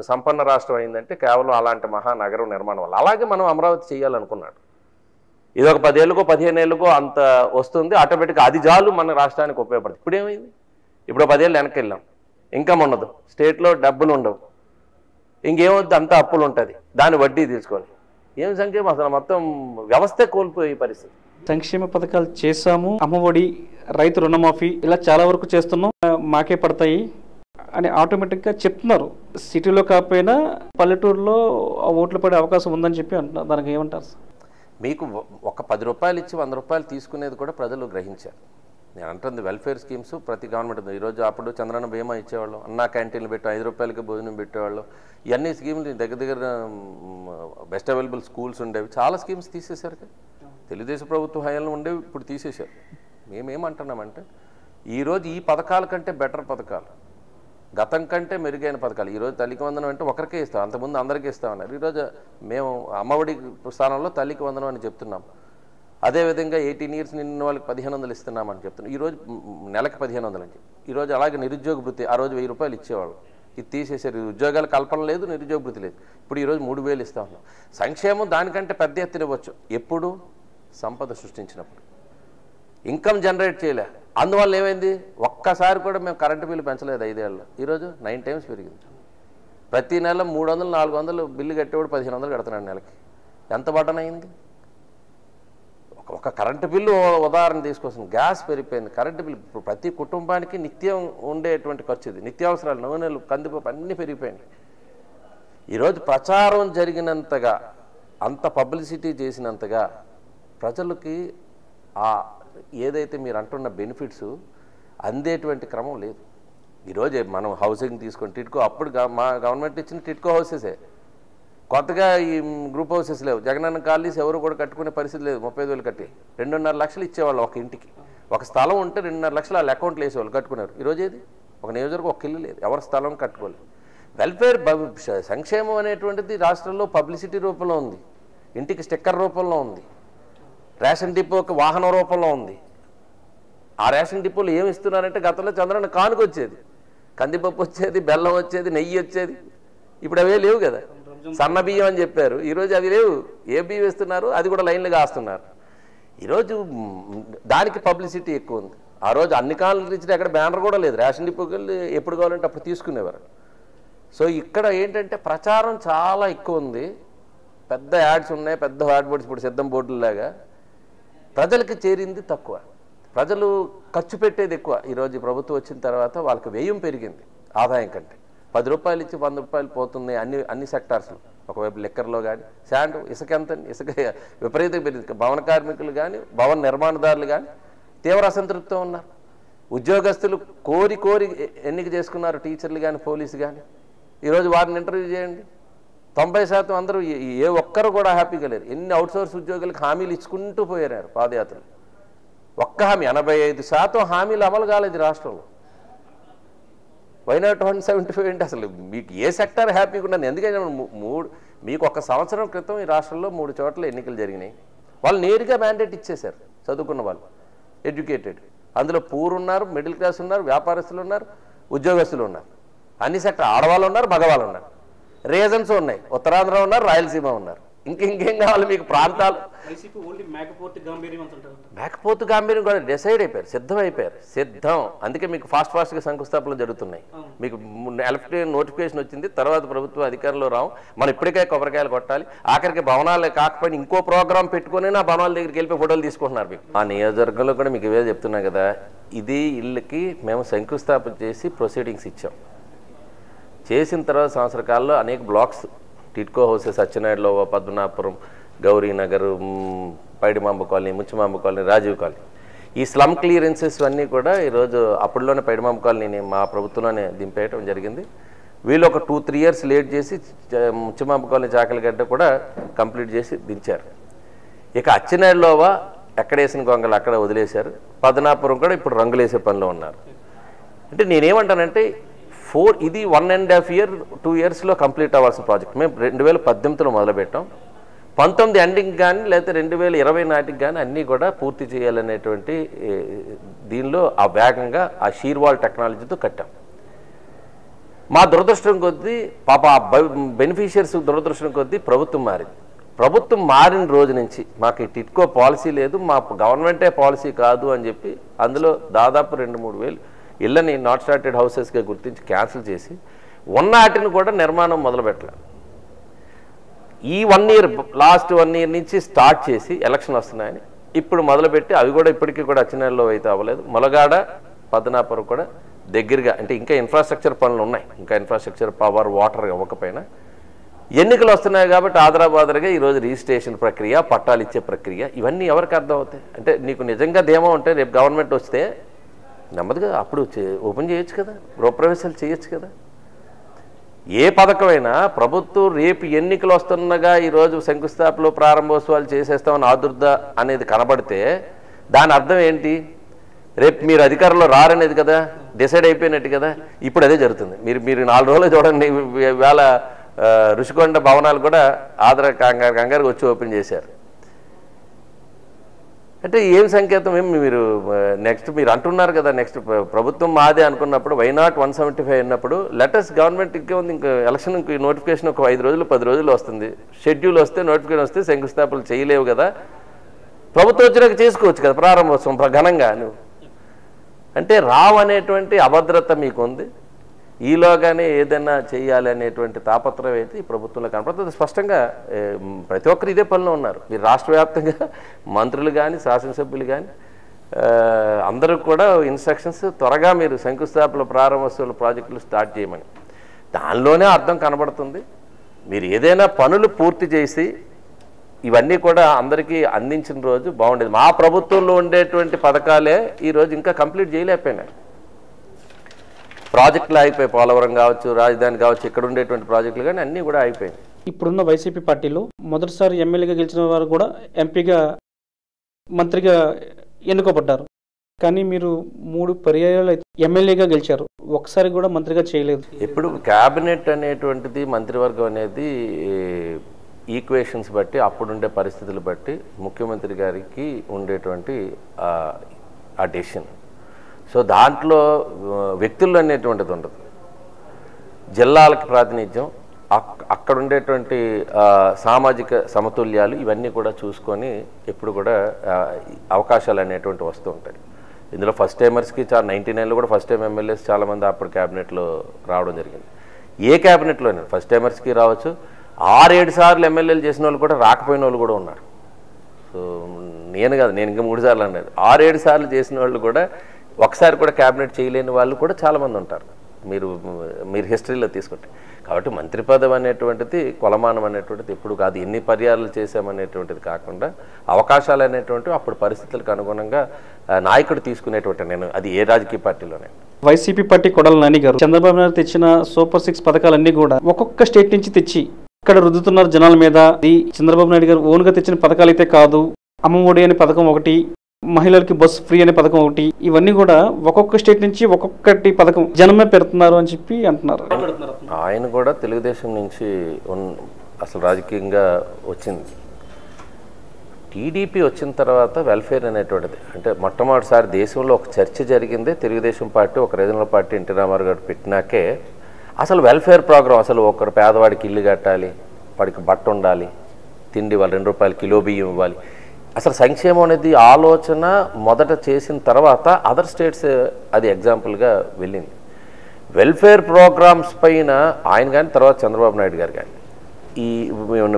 సంపన్న రాష్ట్రం అయిందంటే కేవలం అలాంటి మహానగరం నిర్మాణం వల్ల. అలాగే మనం అమరావతి చేయాలనుకున్నాడు. ఇది ఒక 10 ఏళ్ళకో 15 ఏళ్ళకో అంత వస్తుంది, ఆటోమేటిక్గా అది చాలు మన రాష్ట్రానికి ఉపయోగపడుతుంది. ఇప్పుడు ఏమైంది? ఇప్పుడు 10 ఏళ్ళు వెనక్కి వెళ్ళాం, ఇన్కమ్ ఉండదు, స్టేట్లో డబ్బులు ఉండవు, ఇంకేమవుద్ది? అంతా అప్పులు ఉంటుంది, దాని వడ్డీ తీసుకోవాలి. ఏం సంక్షేమం? అసలు మొత్తం వ్యవస్థే కోల్పోయే పరిస్థితి. సంక్షేమ పథకాలు చేశాము, అమ్మఒడి, రైతు రుణమాఫీ, ఇలా చాలా వరకు చేస్తున్నాం, మాకే పడతాయి అని ఆటోమేటిక్గా చెప్తున్నారు. సిటీలో కాకపోయినా పల్లెటూరులో ఓట్లు పడే అవకాశం ఉందని చెప్పి అంటున్నారు. దానికి ఏమంటారు సార్? మీకు ఒక 10 రూపాయలు ఇచ్చి 100 రూపాయలు తీసుకునేది కూడా ప్రజలు గ్రహించారు. నేను అంటుంది వెల్ఫేర్ స్కీమ్స్ ప్రతి గవర్నమెంట్ ఉంది. ఈరోజు అప్పుడు చంద్రన్న బీమా ఇచ్చేవాళ్ళం, అన్నా క్యాంటీన్లు పెట్టి 5 రూపాయలకి భోజనం పెట్టేవాళ్ళం. ఇవన్నీ స్కీములు దగ్గర బెస్ట్ అవైలబుల్ స్కూల్స్ ఉండేవి. చాలా స్కీమ్స్ తీసేశారు కదా, తెలుగుదేశం ప్రభుత్వం హయాంలో ఉండేవి, ఇప్పుడు తీసేశారు. మేమేమంటున్నామంటే ఈరోజు ఈ పథకాల కంటే బెటర్ పథకాలు, గతం కంటే మెరుగైన పథకాలు. ఈరోజు తల్లికి వందనం అంటే ఒకరికే ఇస్తాం, అంతకుముందు అందరికీ ఇస్తామన్నారు. ఈరోజు మేము అమ్మఒడి స్థానంలో తల్లికి వందనం అని చెప్తున్నాం. అదేవిధంగా 18 ఇయర్స్ నిన్న వాళ్ళకి 1500 ఇస్తున్నామని చెప్తున్నాం. ఈరోజు నెలకి 1500 అని చెప్పి. ఈరోజు అలాగే నిరుద్యోగ భృతి, ఆ రోజు 1000 రూపాయలు ఇచ్చేవాళ్ళు, ఇది తీసేశారు. ఉద్యోగాల కల్పన లేదు, నిరుద్యోగ భృతి లేదు. ఇప్పుడు ఈరోజు 3000 ఇస్తా ఉన్నాం. సంక్షేమం దానికంటే పెద్ద ఎత్తున ఇవ్వచ్చు ఎప్పుడు? సంపద సృష్టించినప్పుడు. ఇన్కమ్ జనరేట్ చేయలే, అందువల్ల ఏమైంది? ఒక్కసారి కూడా మేము కరెంటు బిల్లు పెంచలేదు 5 ఏళ్ళలో. ఈరోజు 9 టైమ్స్ పెరిగింది. ప్రతి నెల 300, 400 బిల్లు కట్టేవాడు 1500 కడుతున్నాడు నెలకి. ఎంత బటన్ అయింది? ఒక కరెంటు బిల్లు ఉదాహరణ తీసుకొస్తుంది. గ్యాస్ పెరిగిపోయింది, కరెంటు బిల్లు. ఇప్పుడు ప్రతి కుటుంబానికి నిత్యం ఉండేటువంటి ఖర్చు ఇది. నిత్యావసరాలు, నూనెలు, కందిపప్పు అన్నీ పెరిగిపోయినాయి. ఈరోజు ప్రచారం జరిగినంతగా, అంత పబ్లిసిటీ చేసినంతగా ప్రజలకి ఏదైతే మీరు అంటున్న బెనిఫిట్స్ అందేటువంటి క్రమం లేదు. ఈరోజు మనం హౌసింగ్ తీసుకొని టిట్కో, అప్పుడు మా గవర్నమెంట్ ఇచ్చిన టిట్కో హౌసెసే. కొత్తగా ఈ గ్రూప్ హౌసెస్ లేవు. జగనన్న కాలనీస్ ఎవరు కూడా కట్టుకునే పరిస్థితి లేదు. 35,000 కట్టి 2.5 లక్షలు ఇచ్చేవాళ్ళు ఒక ఇంటికి. ఒక స్థలం ఉంటే 2.5 లక్షలు వాళ్ళ అకౌంట్లు వేసేవాళ్ళు, కట్టుకున్నారు. ఈరోజు ఏది? ఒక నియోజకవర్గం ఒక ఇల్లు లేదు, ఎవరి స్థలం కట్టుకోలేదు. వెల్ఫేర్ సంక్షేమం అనేటువంటిది రాష్ట్రంలో పబ్లిసిటీ రూపంలో ఉంది, ఇంటికి స్టిక్కర్ రూపంలో ఉంది, రేషన్ డిపోకి వాహనం రూపంలో ఉంది. ఆ రేషన్ డిపోలు ఏమి ఇస్తున్నారంటే గతంలో చంద్రన్న కానుక వచ్చేది, కందిపప్పు వచ్చేది, బెల్లం వచ్చేది, నెయ్యి వచ్చేది. ఇప్పుడు అవే లేవు కదా. సన్న బియ్యం అని చెప్పారు, ఈరోజు అవి లేవు. ఏ బియ్యం ఇస్తున్నారు? అది కూడా లైన్లు కాస్తున్నారు. ఈరోజు దానికి పబ్లిసిటీ ఎక్కువ ఉంది. ఆ రోజు అన్ని కాలం ఇచ్చిన ఎక్కడ బ్యానర్ కూడా లేదు. రేషన్ డిపోకి వెళ్ళి ఎప్పుడు కావాలంటే అప్పుడు తీసుకునేవారు. సో ఇక్కడ ఏంటంటే ప్రచారం చాలా ఎక్కువ ఉంది, పెద్ద యాడ్స్ ఉన్నాయి, పెద్ద యాడ్ బోర్డ్స్, ఇప్పుడు సిద్ధం బోర్డులాగా. ప్రజలకి చేరింది తక్కువ, ప్రజలు ఖర్చు పెట్టేది ఎక్కువ. ఈరోజు ప్రభుత్వం వచ్చిన తర్వాత వాళ్ళకి వ్యయం పెరిగింది ఆదాయం కంటే. 10 రూపాయలు ఇచ్చి 100 రూపాయలు పోతుంది అన్ని సెక్టార్స్లో. ఒకవైపు లెక్కర్లో కానీ, శాండ్, ఇసుక ఎంత, ఇసుక విపరీతంగా పెరిగింది. భవన కార్మికులు కానీ, భవన నిర్మాణదారులు కానీ తీవ్ర అసంతృప్తితో ఉన్నారు. ఉద్యోగస్తులు కోరి ఎన్నిక చేసుకున్నారు, టీచర్లు కానీ, పోలీసు కానీ. ఈరోజు వారిని ఇంటర్వ్యూ చేయండి, 90% అందరూ ఏ ఒక్కరు కూడా హ్యాపీగా లేరు. ఎన్ని అవుట్సోర్స్ ఉద్యోగులకు హామీలు ఇచ్చుకుంటూ పోయారు పాదయాత్రలు. ఒక్క హామీ 85% హామీలు అమలు కాలేదు రాష్ట్రంలో. వై నాట్ 175 అంటే అసలు మీకు ఏ సెక్టార్ హ్యాపీగా ఉన్నది? ఎందుకంటే మీకు ఒక సంవత్సరం క్రితం ఈ రాష్ట్రంలో 3 చోట్ల ఎన్నికలు జరిగినాయి. వాళ్ళు నేరుగా మ్యాండేట్ ఇచ్చేశారు. చదువుకున్న వాళ్ళు, ఎడ్యుకేటెడ్, అందులో పూర్ ఉన్నారు, మిడిల్ క్లాస్ ఉన్నారు, వ్యాపారస్తులు ఉన్నారు, ఉద్యోగస్తులు ఉన్నారు, అన్ని సెక్టర్, ఆడవాళ్ళు ఉన్నారు, మగవాళ్ళు ఉన్నారు, రీజన్స్ ఉన్నాయి, ఉత్తరాంధ్ర ఉన్నారు, రాయలసీమ ఉన్నారు. ఇంకేం కావాలి మీకు? ప్రాంతాలు మేకపోతు గాంభీర్యం కూడా డిసైడ్ అయిపోయారు, సిద్ధం. అందుకే మీకు ఫాస్ట్గా శంకుస్థాపనలు జరుగుతున్నాయి. మీకు ఎలక్ట్రిక్ నోటిఫికేషన్ వచ్చింది, తర్వాత ప్రభుత్వ అధికారంలో రావు, మనం ఇప్పటికే కొబ్బరికాయలు కొట్టాలి, ఆఖరికి భవనాలు కాకపోయినా ఇంకో ప్రోగ్రాం పెట్టుకుని ఆ భవనాల దగ్గరికి వెళ్ళి ఫోటోలు తీసుకుంటున్నారు. మీకు ఆ నియోజకవర్గంలో కూడా మీకు ఇవే చెప్తున్నా కదా, ఇది ఇళ్ళకి మేము శంకుస్థాపన చేసి ప్రొసీడింగ్స్ ఇచ్చాం. చేసిన తర్వాత సంవత్సర కాలంలో అనేక బ్లాక్స్, టిట్కో హౌసెస్, సత్యనారాయణలో, Padmanabhapuram, Gowrinagar, Paidimamba colony, Muchimamba colony, Rajiv colony, ఈ స్లమ్ క్లియరెన్సెస్ అన్నీ కూడా ఈరోజు అప్పట్లోనే పైడిమాంబ కాలనీని మా ప్రభుత్వంలోనే దింపేయటం జరిగింది. వీళ్ళు ఒక 2-3 years లేట్ చేసి ముచ్చిమాంబ కాలనీ, చాకలిగడ్డ కూడా కంప్లీట్ చేసి దించారు. ఇక అచ్చెన్నాయుడులోవా ఎక్కడేసిన గొంగలు అక్కడ వదిలేశారు. పద్మనాభపురం కూడా ఇప్పుడు రంగులేసే పనిలో ఉన్నారు. అంటే నేనేమంటానంటే ఇది 1.5 year 2 yearsలో కంప్లీట్ అవ్వాల్సిన ప్రాజెక్ట్. మేము 2018లో మొదలుపెట్టాం. 19 ఎండింగ్ కానీ లేకపోతే 2020 నాటికి కానీ అన్నీ కూడా పూర్తి చేయాలనేటువంటి దీనిలో ఆ వేగంగా ఆ షీర్వాల్ టెక్నాలజీతో కట్టాం. మా దురదృష్టం కొద్దీ పాప బెనిఫిషియర్స్ దురదృష్టం కొద్దీ ప్రభుత్వం మారింది. ప్రభుత్వం మారిన రోజు నుంచి మాకు ఈ టిట్కో పాలసీ లేదు, మా గవర్నమెంటే పాలసీ కాదు అని చెప్పి అందులో దాదాపు 2-3 వేలు ఇళ్ళని నాట్ స్టార్టెడ్ హౌసెస్గా గుర్తించి క్యాన్సిల్ చేసి వాటిని కూడా నిర్మాణం మొదలుపెట్టలేదు. ఈ 1 year లాస్ట్ 1 year నుంచి స్టార్ట్ చేసి ఎలక్షన్ వస్తున్నాయని ఇప్పుడు మొదలుపెట్టి అవి కూడా ఇప్పటికీ కూడా అచ్చెన్నాయుడులో అయితే అవ్వలేదు. మొలగాడ, పద్మనాభపురం కూడా దగ్గరగా, అంటే ఇంకా ఇన్ఫ్రాస్ట్రక్చర్ పనులు ఉన్నాయి, ఇంకా ఇన్ఫ్రాస్ట్రక్చర్, పవర్, వాటర్ ఇవ్వకపోయినా ఎన్నికలు వస్తున్నాయి కాబట్టి ఆదరాబాదరగా ఈరోజు రిజిస్ట్రేషన్ ప్రక్రియ, పట్టాలు ఇచ్చే ప్రక్రియ, ఇవన్నీ ఎవరికి అర్థం అవుతాయి? అంటే నీకు నిజంగా ధీమా ఉంటే రేపు గవర్నమెంట్ వస్తే నెమ్మదిగా అప్పుడు ఓపెన్ చేయొచ్చు కదా, గృహప్రవేశాలు చేయొచ్చు కదా. ఏ పథకమైనా ప్రభుత్వం రేపు ఎన్నికలు వస్తున్నగా ఈరోజు శంకుస్థాపనలు, ప్రారంభోత్సవాలు చేసేస్తామని ఆదుర్ద అనేది కనబడితే దాని అర్థం ఏంటి? రేపు మీరు అధికారంలో రారనేది కదా, డిసైడ్ అయిపోయినట్టు కదా. ఇప్పుడు అదే జరుగుతుంది. మీరు 4 రోజులు చూడండి, వేళ ఋషికొండ భవనాలు కూడా కంగారుగా వచ్చి ఓపెన్ చేశారు. అంటే ఏం సంకేతం? మీరు నెక్స్ట్ మీరు అంటున్నారు కదా, నెక్స్ట్ ప్రభుత్వం మాదే అనుకున్నప్పుడు వై నాట్ 175 అన్నప్పుడు లెటెస్ట్ గవర్నమెంట్ ఇంకేముంది, ఇంకా ఎలక్షన్ నోటిఫికేషన్ ఒక 5 రోజులు 10 రోజులు వస్తుంది, షెడ్యూల్ వస్తే, నోటిఫికేషన్ వస్తే శంకుస్థాపనలు చేయలేవు కదా. ప్రభుత్వం వచ్చినాక చేసుకోవచ్చు కదా ప్రారంభోత్సవం ఘనంగా. నువ్వు అంటే రావనేటువంటి అభద్రత మీకు ఉంది. ఈలోగానే ఏదైనా చేయాలి అనేటువంటి తాపత్రయం అయితే ఈ ప్రభుత్వంలో కనపడుతుంది. స్పష్టంగా ప్రతి ఒక్కరు ఇదే పనిలో ఉన్నారు. మీరు రాష్ట్ర వ్యాప్తంగా మంత్రులు కానీ, శాసనసభ్యులు కానీ అందరూ కూడా ఇన్స్ట్రక్షన్స్ త్వరగా మీరు శంకుస్థాపన, ప్రారంభోత్సవాల ప్రాజెక్టులు స్టార్ట్ చేయమని. దానిలోనే అర్థం కనబడుతుంది. మీరు ఏదైనా పనులు పూర్తి చేసి ఇవన్నీ కూడా అందరికీ అందించిన రోజు బాగుండేది. మా ప్రభుత్వంలో ఉండేటువంటి పథకాలే ఈరోజు ఇంకా కంప్లీట్ చేయలేకపోయినారు. ప్రాజెక్టులు ఆగిపోయి, పోలవరం కావచ్చు, రాజధాని కావచ్చు, ఇక్కడ ఉండేటువంటి ప్రాజెక్టులు కానీ అన్నీ కూడా ఆగిపోయినాయి. ఇప్పుడున్న వైసీపీ పార్టీలో మొదటిసారి ఎమ్మెల్యేగా గెలిచిన వారు కూడా ఎంపీగా, మంత్రిగా ఎన్నుకోబడ్డారు. కానీ మీరు 3 పర్యాయాలు ఎమ్మెల్యేగా గెలిచారు, ఒకసారి కూడా మంత్రిగా చేయలేదు. ఇప్పుడు క్యాబినెట్ అనేటువంటిది, మంత్రివర్గం అనేది ఈక్వేషన్స్ బట్టి, అప్పుడుండే పరిస్థితులు బట్టి ముఖ్యమంత్రి గారికి ఉండేటువంటి ఆ డెసిషన్. సో దాంట్లో వ్యక్తులు అనేటువంటిది ఉండదు. జిల్లాలకు ప్రాతినిధ్యం, అక్కడ ఉండేటువంటి సామాజిక సమతుల్యాలు ఇవన్నీ కూడా చూసుకొని ఎప్పుడు కూడా అవకాశాలు అనేటువంటి వస్తూ ఉంటాయి. ఇందులో ఫస్ట్ టైమర్స్కి 99లో కూడా ఫస్ట్ టైం ఎమ్మెల్యేస్ చాలామంది అప్పుడు క్యాబినెట్లో రావడం జరిగింది. ఏ క్యాబినెట్లోనే ఫస్ట్ టైమర్స్కి రావచ్చు. 6-7 సార్లు ఎమ్మెల్యేలు చేసిన వాళ్ళు కూడా రాకపోయిన వాళ్ళు కూడా ఉన్నారు. సో నేను కాదు, నేను ఇంకా 3 సార్లు అన్నాను. 6-7 సార్లు చేసిన వాళ్ళు కూడా ఒకసారి కూడా క్యాబినెట్ చేయలేని వాళ్ళు కూడా చాలామంది ఉంటారు మీరు హిస్టరీలో తీసుకుంటే. కాబట్టి మంత్రి పదవి అనేటువంటిది, కొలమానం అనేటువంటిది ఎప్పుడు కాదు. ఎన్ని పర్యాలు చేశామనేటువంటిది కాకుండా అవకాశాలు అనేటువంటివి అప్పుడు పరిస్థితులకు అనుగుణంగా నాయకుడు తీసుకునేటువంటి, నేను అది ఏ రాజకీయ పార్టీలోనే. వైసీపీ పార్టీ కొడాల నాని గారు చంద్రబాబు నాయుడు తెచ్చిన సూపర్ 6 పథకాలన్నీ కూడా ఒక్కొక్క స్టేట్ నుంచి తెచ్చి ఇక్కడ రుద్దుతున్నారు జనాల మీద. చంద్రబాబు నాయుడు గారు ఓన్గా తెచ్చిన పథకాలు అయితే కాదు. అమ్మఒడి అనే పథకం ఒకటి, మహిళలకి బస్ ఫ్రీ అనే పథకం ఒకటి, ఇవన్నీ కూడా ఒక్కొక్క స్టేట్ నుంచి ఒక్కొక్కటి పథకం జనమే పెడుతున్నారు అని చెప్పి అంటున్నారు. ఆయన కూడా తెలుగుదేశం నుంచి అసలు రాజకీయంగా వచ్చింది. టీడీపీ వచ్చిన తర్వాత వెల్ఫేర్ అనేటువంటిది అంటే మొట్టమొదటిసారి దేశంలో ఒక చర్చ జరిగిందే తెలుగుదేశం పార్టీ ఒక రీజనల్ పార్టీ ఎన్టీ రామారావు గారు పెట్టినాకే అసలు వెల్ఫేర్ ప్రోగ్రాం. అసలు ఒకరు పేదవాడికి ఇల్లు కట్టాలి, వాడికి బట్ట ఉండాలి, తిండి వాళ్ళు 2 రూపాయలు కిలో బియ్యం ఇవ్వాలి. అసలు సంక్షేమం అనేది ఆలోచన మొదట చేసిన తర్వాత అదర్ స్టేట్స్ అది ఎగ్జాంపుల్గా వెళ్ళింది. వెల్ఫేర్ ప్రోగ్రామ్స్ పైన ఆయన కానీ తర్వాత చంద్రబాబు నాయుడు గారు కానీ ఈ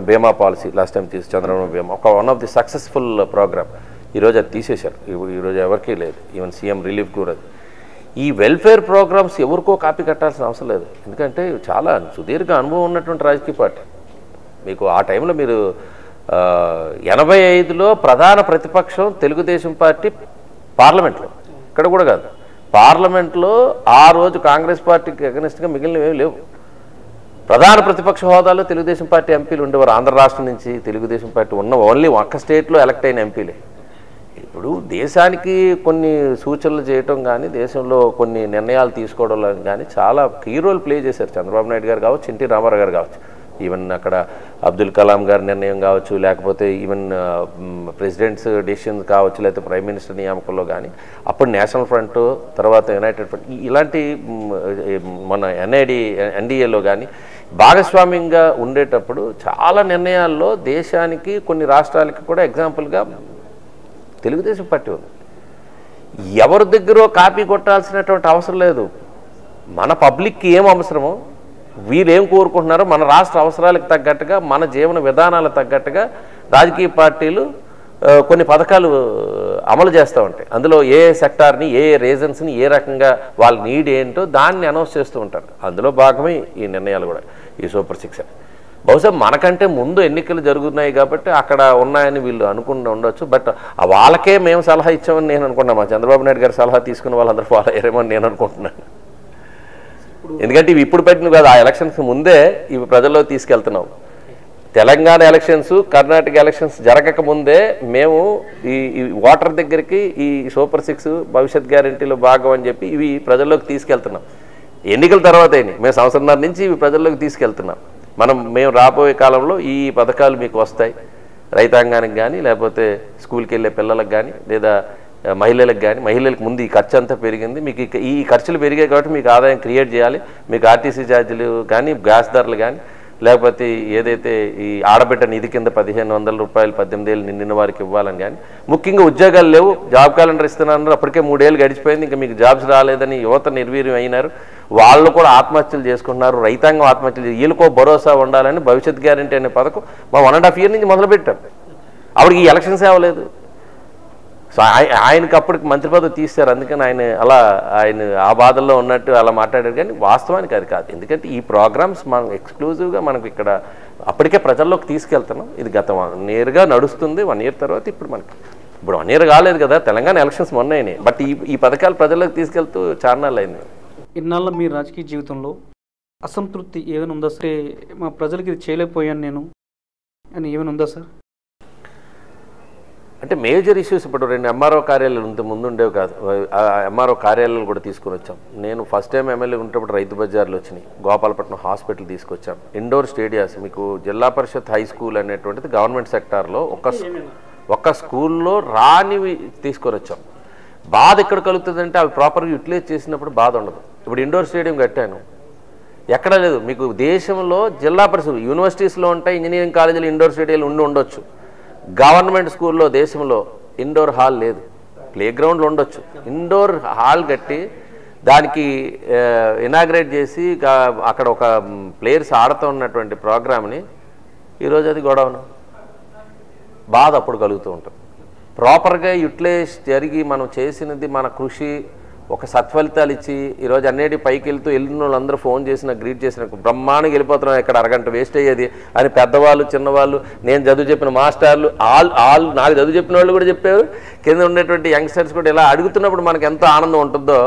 బీమా పాలసీ లాస్ట్ టైం చంద్రబాబు బీమా ఒక one of the successful program. ఈరోజు అది తీసేశారు, ఈరోజు ఎవరికీ లేదు, ఈవెన్ సీఎం రిలీఫ్ కూడా. ఈ వెల్ఫేర్ ప్రోగ్రామ్స్ ఎవరికో కాపీ కట్టాల్సిన అవసరం లేదు, ఎందుకంటే చాలా సుదీర్ఘ అనుభవం ఉన్నటువంటి రాజకీయ పార్టీ. మీకు ఆ టైంలో మీరు 85లో ప్రధాన ప్రతిపక్షం తెలుగుదేశం పార్టీ పార్లమెంట్లో, ఇక్కడ కూడా కాదు పార్లమెంట్లో ఆ రోజు కాంగ్రెస్ పార్టీకి అగెనిస్ట్గా మిగిలినవి లేవు. ప్రధాన ప్రతిపక్ష హోదాలో తెలుగుదేశం పార్టీ ఎంపీలు ఉండేవారు. ఆంధ్ర రాష్ట్రం నుంచి తెలుగుదేశం పార్టీ ఉన్న ఓన్లీ ఒక్క స్టేట్లో ఎలక్ట్ అయిన ఎంపీలే. ఇప్పుడు దేశానికి కొన్ని సూచనలు చేయటం కానీ దేశంలో కొన్ని నిర్ణయాలు తీసుకోవడంలో కానీ చాలా కీ రోల్ ప్లే చేశారు చంద్రబాబు నాయుడు గారు కావచ్చు, ఎన్టీ రామారావు గారు కావచ్చు, ఈవెన్ అక్కడ అబ్దుల్ కలాం గారి నిర్ణయం కావచ్చు, లేకపోతే ఈవెన్ ప్రెసిడెంట్స్ డెసిషన్స్ కావచ్చు, లేకపోతే ప్రైమ్ మినిస్టర్ నియామకంలో కానీ అప్పుడు నేషనల్ ఫ్రంట్ తర్వాత యునైటెడ్ ఫ్రంట్ ఇలాంటి మన ఎన్డీఏలో కానీ భాగస్వామ్యంగా ఉండేటప్పుడు చాలా నిర్ణయాల్లో దేశానికి కొన్ని రాష్ట్రాలకి కూడా ఎగ్జాంపుల్గా తెలుగుదేశం పార్టీ ఉంది. ఎవరి దగ్గర కాపీ కొట్టాల్సినటువంటి అవసరం లేదు. మన పబ్లిక్కి ఏం అవసరమో వీరేం కోరుకుంటున్నారో మన రాష్ట్ర అవసరాలకు తగ్గట్టుగా మన జీవన విధానాలకు తగ్గట్టుగా రాజకీయ పార్టీలు కొన్ని పథకాలు అమలు చేస్తూ ఉంటాయి. అందులో ఏ సెక్టార్ని ఏ రీజన్స్ని ఏ రకంగా వాళ్ళ నీడ్ ఏంటో దాన్ని అనౌన్స్ చేస్తూ ఉంటారు. అందులో భాగమే ఈ నిర్ణయాలు కూడా, ఈ సూపర్ 6. బహుశా మనకంటే ముందు ఎన్నికలు జరుగుతున్నాయి కాబట్టి అక్కడ ఉన్నాయని వీళ్ళు అనుకుంటూ ఉండొచ్చు. బట్ వాళ్ళకే మేము సలహా ఇచ్చామని నేను అనుకున్నాను. మా చంద్రబాబు నాయుడు గారు సలహా తీసుకున్న వాళ్ళందరూ ఫాలో అయ్యారేమో నేను అనుకుంటున్నాను. ఎందుకంటే ఇవి ఇప్పుడు పెట్టినవి కాదు, ఆ ఎలక్షన్స్ ముందే ఇవి ప్రజల్లో తీసుకెళ్తున్నాం. తెలంగాణ ఎలక్షన్స్, కర్ణాటక ఎలక్షన్స్ జరగక ముందే మేము ఈ ఓటర్ దగ్గరికి ఈ సూపర్ 6 భవిష్యత్ గ్యారెంటీలో భాగం అని చెప్పి ఇవి ప్రజల్లోకి తీసుకెళ్తున్నాం. ఎన్నికల తర్వాత అయినాయి, మేము సంవత్సరంన్నర నుంచి ఇవి ప్రజల్లోకి తీసుకెళ్తున్నాం. మేము రాబోయే కాలంలో ఈ పథకాలు మీకు వస్తాయి, రైతాంగానికి కానీ లేకపోతే స్కూల్కి వెళ్ళే పిల్లలకు కానీ లేదా మహిళలకు కానీ. మహిళలకు ముందు ఈ ఖర్చు అంతా పెరిగింది, మీకు ఈ ఖర్చులు పెరిగాయి కాబట్టి మీకు ఆదాయం క్రియేట్ చేయాలి. మీకు ఆర్టీసీ ఛార్జీలు కానీ గ్యాస్ ధరలు కానీ లేకపోతే ఏదైతే ఈ ఆడబిడ్డ నిధి కింద 1500 రూపాయలు 18 ఏళ్ళు నిండిన వారికి ఇవ్వాలని కానీ. ముఖ్యంగా ఉద్యోగాలు లేవు, జాబ్ క్యాలెండర్ ఇస్తున్నారు, అప్పటికే 3 ఏళ్ళు గడిచిపోయింది, ఇంకా మీకు జాబ్స్ రాలేదని యువత నిర్వీర్యం అయినారు. వాళ్ళు కూడా ఆత్మహత్యలు చేసుకుంటున్నారు, రైతాంగం ఆత్మహత్యలు. వీళ్ళకో భరోసా ఉండాలని భవిష్యత్ గ్యారెంటీ అనే పథకం మా 1.5 ఇయర్ నుంచి మొదలుపెట్టాం. అప్పటికి ఈ ఎలక్షన్స్ అవ్వలేదు. సో ఆయనకి అప్పటికి మంత్రి పదవి తీశారు, అందుకని ఆయన ఆ బాధల్లో ఉన్నట్టు అలా మాట్లాడారు. కానీ వాస్తవానికి అది కాదు. ఎందుకంటే ఈ ప్రోగ్రామ్స్ మనం ఎక్స్క్లూజివ్గా మనకు ఇక్కడ అప్పటికే ప్రజల్లోకి తీసుకెళ్తున్నాం. ఇది గత 1 ఇయర్గా నడుస్తుంది. 1 ఇయర్ తర్వాత ఇప్పుడు 1 ఇయర్ కాలేదు కదా, తెలంగాణ ఎలక్షన్స్ మొన్న అయినాయి. బట్ ఈ పథకాలు ప్రజల్లోకి తీసుకెళ్తూ చారణాలు అయింది. ఇన్నాళ్ళ మీ రాజకీయ జీవితంలో అసంతృప్తి ఏమైనా ఉందా సార్? మా ప్రజలకి ఇది చేయలేకపోయాను నేను అని ఏమైనా ఉందా సార్? అంటే మేజర్ ఇష్యూస్ ఇప్పుడు 2 ఎంఆర్ఓ కార్యాలయాలు ఇంత ముందు ఉండేవి కాదు. ఆ ఎంఆర్ఓ కార్యాలయాలు కూడా తీసుకొని వచ్చాం. నేను ఫస్ట్ టైం ఎమ్మెల్యే ఉన్నప్పుడు రైతు బజార్లు వచ్చినాయి, గోపాలపట్నం హాస్పిటల్ తీసుకొచ్చాం, ఇండోర్ స్టేడియాస్, మీకు జిల్లా పరిషత్ హై స్కూల్ అనేటువంటిది గవర్నమెంట్ సెక్టార్లో ఒక్క స్కూల్లో రానివి తీసుకొని వచ్చాం. బాధ ఎక్కడ కలుగుతుందంటే అవి ప్రాపర్గా యూటిలైజ్ చేసినప్పుడు బాధ ఉండదు. ఇప్పుడు ఇండోర్ స్టేడియం కట్టాను, ఎక్కడా లేదు. మీకు దేశంలో జిల్లా పరిషత్ యూనివర్సిటీస్లో ఉంటాయి, ఇంజనీరింగ్ కాలేజీలు ఇండోర్ స్టేడియాలు ఉండొచ్చు. గవర్నమెంట్ స్కూల్లో దేశంలో ఇండోర్ హాల్ లేదు. ప్లే గ్రౌండ్లు ఉండొచ్చు, ఇండోర్ హాల్ కట్టి దానికి ఇనాగ్రేట్ చేసి అక్కడ ఒక ప్లేయర్స్ ఆడుతూ ఉన్నటువంటి ప్రోగ్రామ్ని ఈరోజు అది గొడవను బాధ అప్పుడు కలుగుతూ ఉంటుంది. ప్రాపర్గా యూటిలైజ్ జరిగి మనం చేసినది మన కృషి ఒక సత్ఫలితాలు ఇచ్చి ఈరోజు అన్నిటి పైకి వెళ్ళిన వాళ్ళందరూ ఫోన్ చేసిన గ్రీట్ చేసిన బ్రహ్మాండంగా వెళ్ళిపోతున్నాం, ఇక్కడ అరగంట వేస్ట్ అయ్యేది అని పెద్దవాళ్ళు చిన్నవాళ్ళు, నేను చదువు చెప్పిన మాస్టర్లు ఆల్ నాకు చదువు చెప్పిన వాళ్ళు కూడా చెప్పారు, కింద ఉండేటువంటి యంగ్స్టర్స్ కూడా ఇలా అడుగుతున్నప్పుడు మనకు ఎంత ఆనందం ఉంటుందో.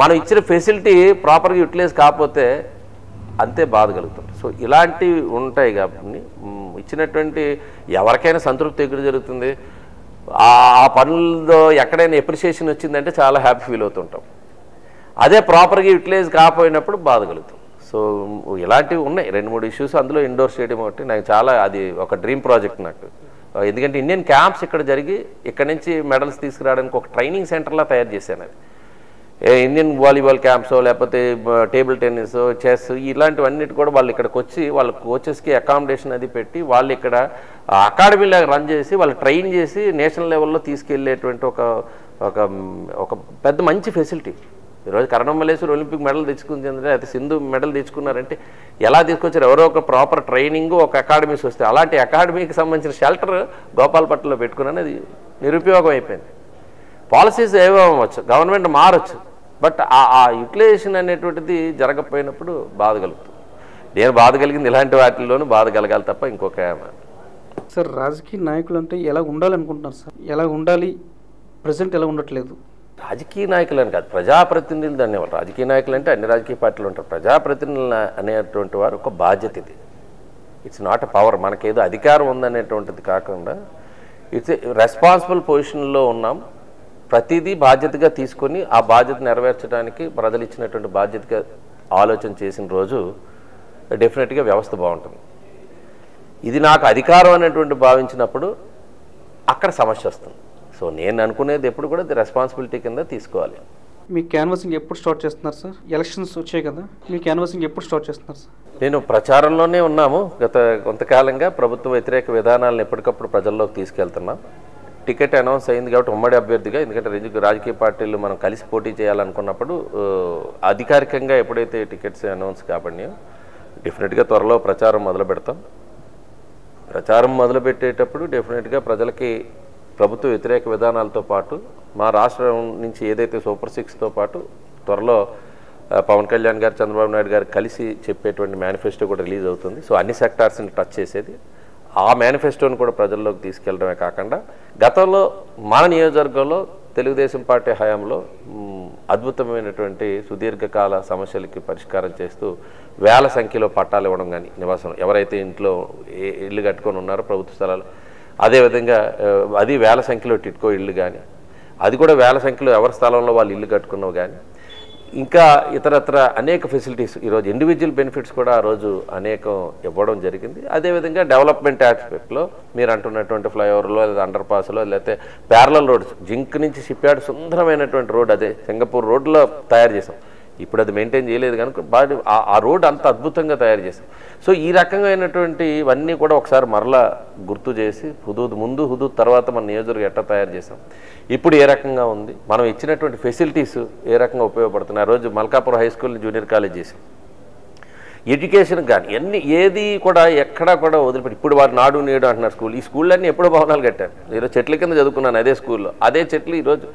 మనం ఇచ్చిన ఫెసిలిటీ ప్రాపర్గా యూటిలైజ్ కాకపోతే అంతే బాధ కలుగుతుంది. సో ఇలాంటివి ఉంటాయి కాబట్టి ఇచ్చినటువంటి ఎవరికైనా సంతృప్తి ఎక్కడ జరుగుతుంది. ఆ పనులతో ఎక్కడైనా ఎప్రిషియేషన్ వచ్చిందంటే చాలా హ్యాపీ ఫీల్ అవుతుంటాం. అదే ప్రాపర్గా యూటిలైజ్ కాకపోయినప్పుడు బాధ కలుగుతాం. సో ఇలాంటివి ఉన్నాయి 2-3 ఇష్యూస్. అందులో ఇండోర్ స్టేడియం ఒకటి నాకు చాలా, అది ఒక డ్రీమ్ ప్రాజెక్ట్ నాకు. ఎందుకంటే ఇండియన్ క్యాంప్స్ ఇక్కడ జరిగి ఇక్కడ నుంచి మెడల్స్ తీసుకురావడానికి ఒక ట్రైనింగ్ సెంటర్లా తయారు చేశాను. అది ఇండియన్ వాలీబాల్ క్యాంప్స్ లేకపోతే టేబుల్ టెన్నిస్, చెస్ ఇలాంటివన్నిటి కూడా వాళ్ళు ఇక్కడికి వచ్చి వాళ్ళ కోచెస్కి అకామిడేషన్ అది పెట్టి వాళ్ళు ఇక్కడ అకాడమీలాగా రన్ చేసి వాళ్ళు ట్రైన్ చేసి నేషనల్ లెవెల్లో తీసుకెళ్లేటువంటి ఒక పెద్ద మంచి ఫెసిలిటీ. ఈరోజు కరణం మల్లేశ్వరి ఒలింపిక్ మెడల్ తెచ్చుకుంది అంటే, అయితే సింధు మెడల్ తెచ్చుకున్నారంటే ఎలా తీసుకొచ్చారు? ఎవరో ఒక ప్రాపర్ ట్రైనింగ్, ఒక అకాడమీస్ వస్తే అలాంటి అకాడమీకి సంబంధించిన షెల్టర్ గోపాలపట్నంలో పెట్టుకున్నాను. అది నిరుపయోగం అయిపోయింది. పాలసీస్ ఏవో అవ్వచ్చు, గవర్నమెంట్ మారచ్చు, బట్ ఆ యూటిలైజేషన్ అనేటువంటిది జరగకపోయినప్పుడు బాధ కలుగుతుంది. నేను బాధ కలిగింది ఇలాంటి వాటిల్లోనూ బాధ కలగాలి తప్ప ఇంకొక. సార్, రాజకీయ నాయకులు అంటే ఎలా ఉండాలనుకుంటున్నారు సార్? ఎలా ఉండాలి? ప్రజెంట్ ఎలా ఉండట్లేదు. రాజకీయ నాయకులు అని కాదు, ప్రజాప్రతినిధులు అనేవాళ్ళు. రాజకీయ నాయకులు అంటే అన్ని రాజకీయ పార్టీలు ఉంటారు. ప్రజాప్రతినిధులు అనేటువంటి వారు ఒక బాధ్యత. ఇది ఇట్స్ నాట్ ఎ పవర్. మనకేదో అధికారం ఉందనేటువంటిది కాకుండా ఇట్స్ రెస్పాన్సిబుల్ పొజిషన్లో ఉన్నాం. ప్రతిదీ బాధ్యతగా తీసుకొని ఆ బాధ్యత నెరవేర్చడానికి ప్రజలు ఇచ్చినటువంటి బాధ్యతగా ఆలోచన చేసిన రోజు డెఫినెట్గా వ్యవస్థ బాగుంటుంది. ఇది నాకు అధికారం అనేటువంటి భావించినప్పుడు అక్కడ సమస్య వస్తుంది. సో నేను అనుకునేది ఎప్పుడు కూడా రెస్పాన్సిబిలిటీ కింద తీసుకోవాలి. మీ క్యాన్వాసింగ్ ఎప్పుడు స్టార్ట్ చేస్తున్నారు సార్? ఎలక్షన్స్ వచ్చాయి కదా, మీ క్యాన్వాసింగ్ ఎప్పుడు స్టార్ట్ చేస్తున్నారు సార్? నేను ప్రచారంలోనే ఉన్నాము. గత కొంతకాలంగా ప్రభుత్వ వ్యతిరేక విధానాలను ఎప్పటికప్పుడు ప్రజల్లోకి తీసుకెళ్తున్నాం. టికెట్ అనౌన్స్ అయింది కాబట్టి ఉమ్మడి అభ్యర్థిగా, ఎందుకంటే రాజకీయ పార్టీలు మనం కలిసి పోటీ చేయాలనుకున్నప్పుడు అధికారికంగా ఎప్పుడైతే టికెట్స్ అనౌన్స్ కాబడినాయో డెఫినెట్గా త్వరలో ప్రచారం మొదలు పెడతాం. ప్రచారం మొదలుపెట్టేటప్పుడు డెఫినెట్గా ప్రజలకి ప్రభుత్వ వ్యతిరేక విధానాలతో పాటు మా రాష్ట్రం నుంచి ఏదైతే సూపర్ 6తో పాటు త్వరలో పవన్ కళ్యాణ్ గారు, చంద్రబాబు నాయుడు గారు కలిసి చెప్పేటువంటి మేనిఫెస్టో కూడా రిలీజ్ అవుతుంది. సో అన్ని సెక్టార్స్ని టచ్ చేసేది. ఆ మేనిఫెస్టోని కూడా ప్రజల్లోకి తీసుకెళ్ళడమే కాకుండా గతంలో మన నియోజకవర్గంలో తెలుగుదేశం పార్టీ హయాంలో అద్భుతమైనటువంటి సుదీర్ఘకాల సమస్యలకి పరిష్కారం చేస్తూ వేల సంఖ్యలో పట్టాలు ఇవ్వడం కానీ, నివాసం ఎవరైతే ఇంట్లో ఇల్లు కట్టుకొని ఉన్నారో ప్రభుత్వ స్థలాలు, అదేవిధంగా అది వేల సంఖ్యలో టిట్కో ఇళ్ళు కానీ, అది కూడా వేల సంఖ్యలో ఎవరి స్థలంలో వాళ్ళు ఇల్లు కట్టుకున్నావు కానీ, ఇంకా ఇతరత్ర అనేక ఫెసిలిటీస్ ఈరోజు ఇండివిజువల్ బెనిఫిట్స్ కూడా ఆ రోజు అనేకం ఇవ్వడం జరిగింది. అదేవిధంగా డెవలప్మెంట్ ఆస్పెక్ట్లో మీరు అంటున్నటువంటి ఫ్లైఓవర్లో లేదా అండర్ పాస్లో లేకపోతే ప్యారలల్ రోడ్స్, జింక్ నుంచి షిప్ యార్డ్ సుందరమైనటువంటి రోడ్, అదే సింగపూర్ రోడ్లో తయారు చేసాం. ఇప్పుడు అది మెయింటైన్ చేయలేదు కనుక ఆ రోడ్ అంత అద్భుతంగా తయారు చేసాం. సో ఈ రకమైనటువంటి ఇవన్నీ కూడా ఒకసారి మరలా గుర్తు చేసి హుదూద్ ముందు హుదూద్ తర్వాత మన నియోజకవర్గం ఎట్లా తయారు చేసాం, ఇప్పుడు ఏ రకంగా ఉంది, మనం ఇచ్చినటువంటి ఫెసిలిటీస్ ఏ రకంగా ఉపయోగపడుతున్నాయి. ఆ రోజు మల్కాపురం హై స్కూల్ని జూనియర్ కాలేజ్ చేసాం. ఎడ్యుకేషన్ కానీ ఏది కూడా ఎక్కడా కూడా వదిలిపెట్టి ఇప్పుడు వారు నాడు నేడు అంటున్నారు స్కూల్. ఈ స్కూళ్ళన్నీ ఎప్పుడో భవనాలు కట్టారు. ఈరోజు చెట్ల కింద చదువుకున్నాను అదే స్కూల్లో. అదే చెట్లు ఈరోజు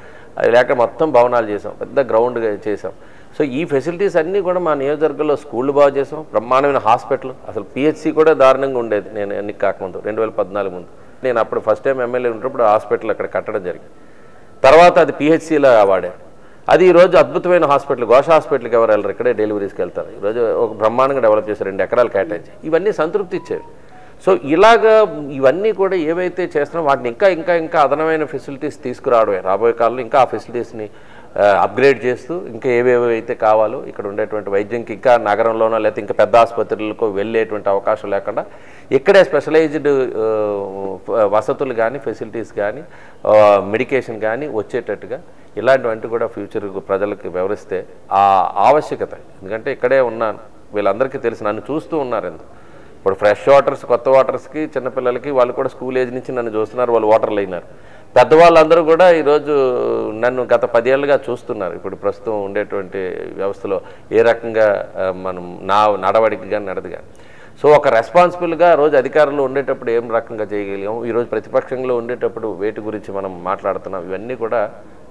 లేక మొత్తం భవనాలు చేసాం, పెద్ద గ్రౌండ్ చేసాం. సో ఈ ఫెసిలిటీస్ అన్నీ కూడా మా నియోజకవర్గంలో స్కూళ్ళు బాగు చేసాం. బ్రహ్మాండమైన హాస్పిటల్, అసలు పిహెచ్సి కూడా దారుణంగా ఉండేది నేను ఎన్నిక కాకముందు 2014 ముందు. నేను అప్పుడు ఫస్ట్ టైం ఎమ్మెల్యే ఉన్నప్పుడు హాస్పిటల్ అక్కడ కట్టడం జరిగింది. తర్వాత అది పిహెచ్సిలో వాడారు. అది ఈరోజు అద్భుతమైన హాస్పిటల్. ఘోష హాస్పిటల్కి ఎవరు వెళ్ళరు, ఇక్కడే డెలివరీస్కి వెళ్తారు. ఈరోజు ఒక బ్రహ్మాండంగా డెవలప్ చేశారు, 2 ఎకరాలు కేటాయించి. ఇవన్నీ సంతృప్తి ఇచ్చారు. సో ఇలాగా ఇవన్నీ కూడా ఏవైతే చేస్తున్నామో వాటిని ఇంకా ఇంకా ఇంకా అదనమైన ఫెసిలిటీస్ తీసుకురావడమే. రాబోయే కాలంలో ఇంకా ఆ ఫెసిలిటీస్ని అప్గ్రేడ్ చేస్తూ ఇంకా ఏవేవైతే కావాలో ఇక్కడ ఉండేటువంటి వైద్యంకి ఇంకా నగరంలోనో లేకపోతే ఇంకా పెద్ద ఆసుపత్రులకు వెళ్ళేటువంటి అవకాశం లేకుండా ఇక్కడే స్పెషలైజ్డ్ వసతులు కానీ ఫెసిలిటీస్ కానీ మెడికేషన్ కానీ వచ్చేటట్టుగా ఇలాంటివంటి కూడా ఫ్యూచర్ ప్రజలకు వివరిస్తే ఆ ఆవశ్యకత. ఎందుకంటే ఇక్కడే ఉన్నాను, వీళ్ళందరికీ తెలిసి నన్ను చూస్తూ ఉన్నారు. ఇప్పుడు ఫ్రెష్ వాటర్స్, కొత్త వాటర్స్కి చిన్నపిల్లలకి వాళ్ళు కూడా స్కూల్ ఏజ్ నుంచి నన్ను చూస్తున్నారు, వాళ్ళు వాటర్లు అయినారు. పెద్దవాళ్ళందరూ కూడా ఈరోజు నన్ను గత 10 ఏళ్ళుగా చూస్తున్నారు. ఇప్పుడు ప్రస్తుతం ఉండేటువంటి వ్యవస్థలో ఏ రకంగా మనం నడవడికి కానీ నడదు కానీ. సో ఒక రెస్పాన్సిబుల్గా రోజు అధికారంలో ఉండేటప్పుడు ఏం రకంగా చేయగలిగాం, ఈరోజు ప్రతిపక్షంలో ఉండేటప్పుడు వేటి గురించి మనం మాట్లాడుతున్నాం, ఇవన్నీ కూడా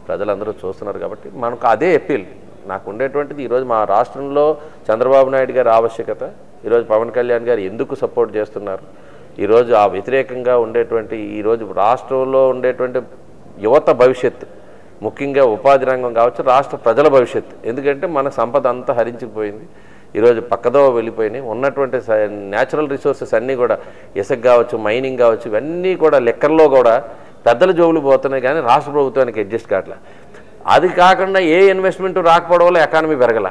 ప్రజలందరూ చూస్తున్నారు. కాబట్టి మనకు అదే అప్పీల్ నాకు ఉండేటువంటిది. ఈరోజు మా రాష్ట్రంలో చంద్రబాబు నాయుడు గారి ఆవశ్యకత, ఈరోజు పవన్ కళ్యాణ్ గారు ఎందుకు సపోర్ట్ చేస్తున్నారు, ఈరోజు ఆ వ్యతిరేకంగా ఉండేటువంటి ఈరోజు రాష్ట్రంలో ఉండేటువంటి యువత భవిష్యత్తు, ముఖ్యంగా ఉపాధి రంగం కావచ్చు, రాష్ట్ర ప్రజల భవిష్యత్తు. ఎందుకంటే మన సంపద అంతా హరించిపోయింది, ఈరోజు పక్కదో వెళ్ళిపోయినాయి. ఉన్నటువంటి న్యాచురల్ రిసోర్సెస్ అన్నీ కూడా ఇసుక కావచ్చు, మైనింగ్ కావచ్చు, ఇవన్నీ కూడా లెక్కల్లో కూడా పెద్దల జోబులు పోతున్నాయి కానీ రాష్ట్ర ప్రభుత్వానికి అడ్జస్ట్ కావట్లేదు. అది కాకుండా ఏ ఇన్వెస్ట్మెంట్ రాకపోవడం వల్ల ఎకానమీ పెరగల.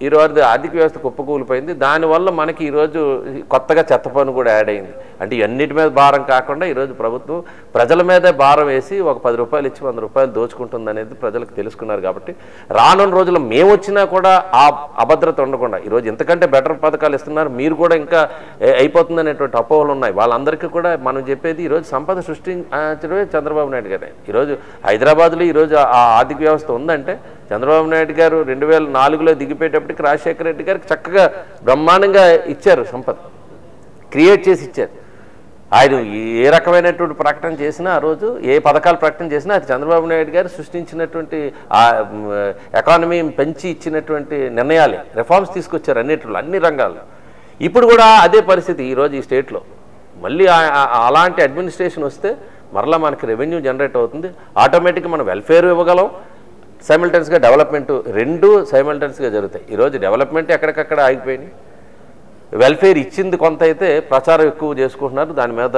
ఈరోజు ఆర్థిక వ్యవస్థ కుప్పకూలిపోయింది. దానివల్ల మనకి ఈరోజు కొత్తగా చెత్త పన్ను కూడా యాడ్ అయింది. అంటే అన్నిటి మీద భారం కాకుండా ఈరోజు ప్రభుత్వం ప్రజల మీదే భారం వేసి ఒక 10 రూపాయలు ఇచ్చి 100 రూపాయలు దోచుకుంటుంది అనేది ప్రజలకు తెలుసుకున్నారు. కాబట్టి రానున్న రోజుల్లో మేము వచ్చినా కూడా ఆ అభద్రత ఉండకుండా ఈరోజు ఇంతకంటే బెటర్ పథకాలు ఇస్తున్నారు, మీరు కూడా ఇంకా అయిపోతుంది అనేటువంటి అపోహలు ఉన్నాయి. వాళ్ళందరికీ కూడా మనం చెప్పేది ఈరోజు సంపద సృష్టించడమే చంద్రబాబు నాయుడు గారే. ఈరోజు హైదరాబాద్లో ఈరోజు ఆ ఆర్థిక వ్యవస్థ ఉందంటే చంద్రబాబు నాయుడు గారు 2004లో దిగిపోయేటప్పటికి రాజశేఖర రెడ్డి గారికి చక్కగా బ్రహ్మాండంగా ఇచ్చారు, సంపద క్రియేట్ చేసి ఇచ్చారు. ఆయన ఏ రకమైనటువంటి ప్రకటన చేసినా ఆ రోజు ఏ పథకాలు ప్రకటన చేసినా అది చంద్రబాబు నాయుడు గారు సృష్టించినటువంటి ఎకానమీ పెంచి ఇచ్చినటువంటి నిర్ణయాలే, రిఫార్మ్స్ తీసుకొచ్చారు అన్నింటిలో, అన్ని రంగాల్లో. ఇప్పుడు కూడా అదే పరిస్థితి ఈరోజు ఈ స్టేట్లో. మళ్ళీ అలాంటి అడ్మినిస్ట్రేషన్ వస్తే మరలా మనకి రెవెన్యూ జనరేట్ అవుతుంది, ఆటోమేటిక్గా మనం వెల్ఫేర్ ఇవ్వగలం, సైమల్టేనియస్గా డెవలప్మెంట్ రెండు సైమల్టేనియస్గా జరుగుతాయి. ఈరోజు డెవలప్మెంట్ ఎక్కడికక్కడ ఆగిపోయినాయి, వెల్ఫేర్ ఇచ్చింది కొంత అయితే ప్రచారం ఎక్కువ చేసుకుంటున్నారు, దాని మీద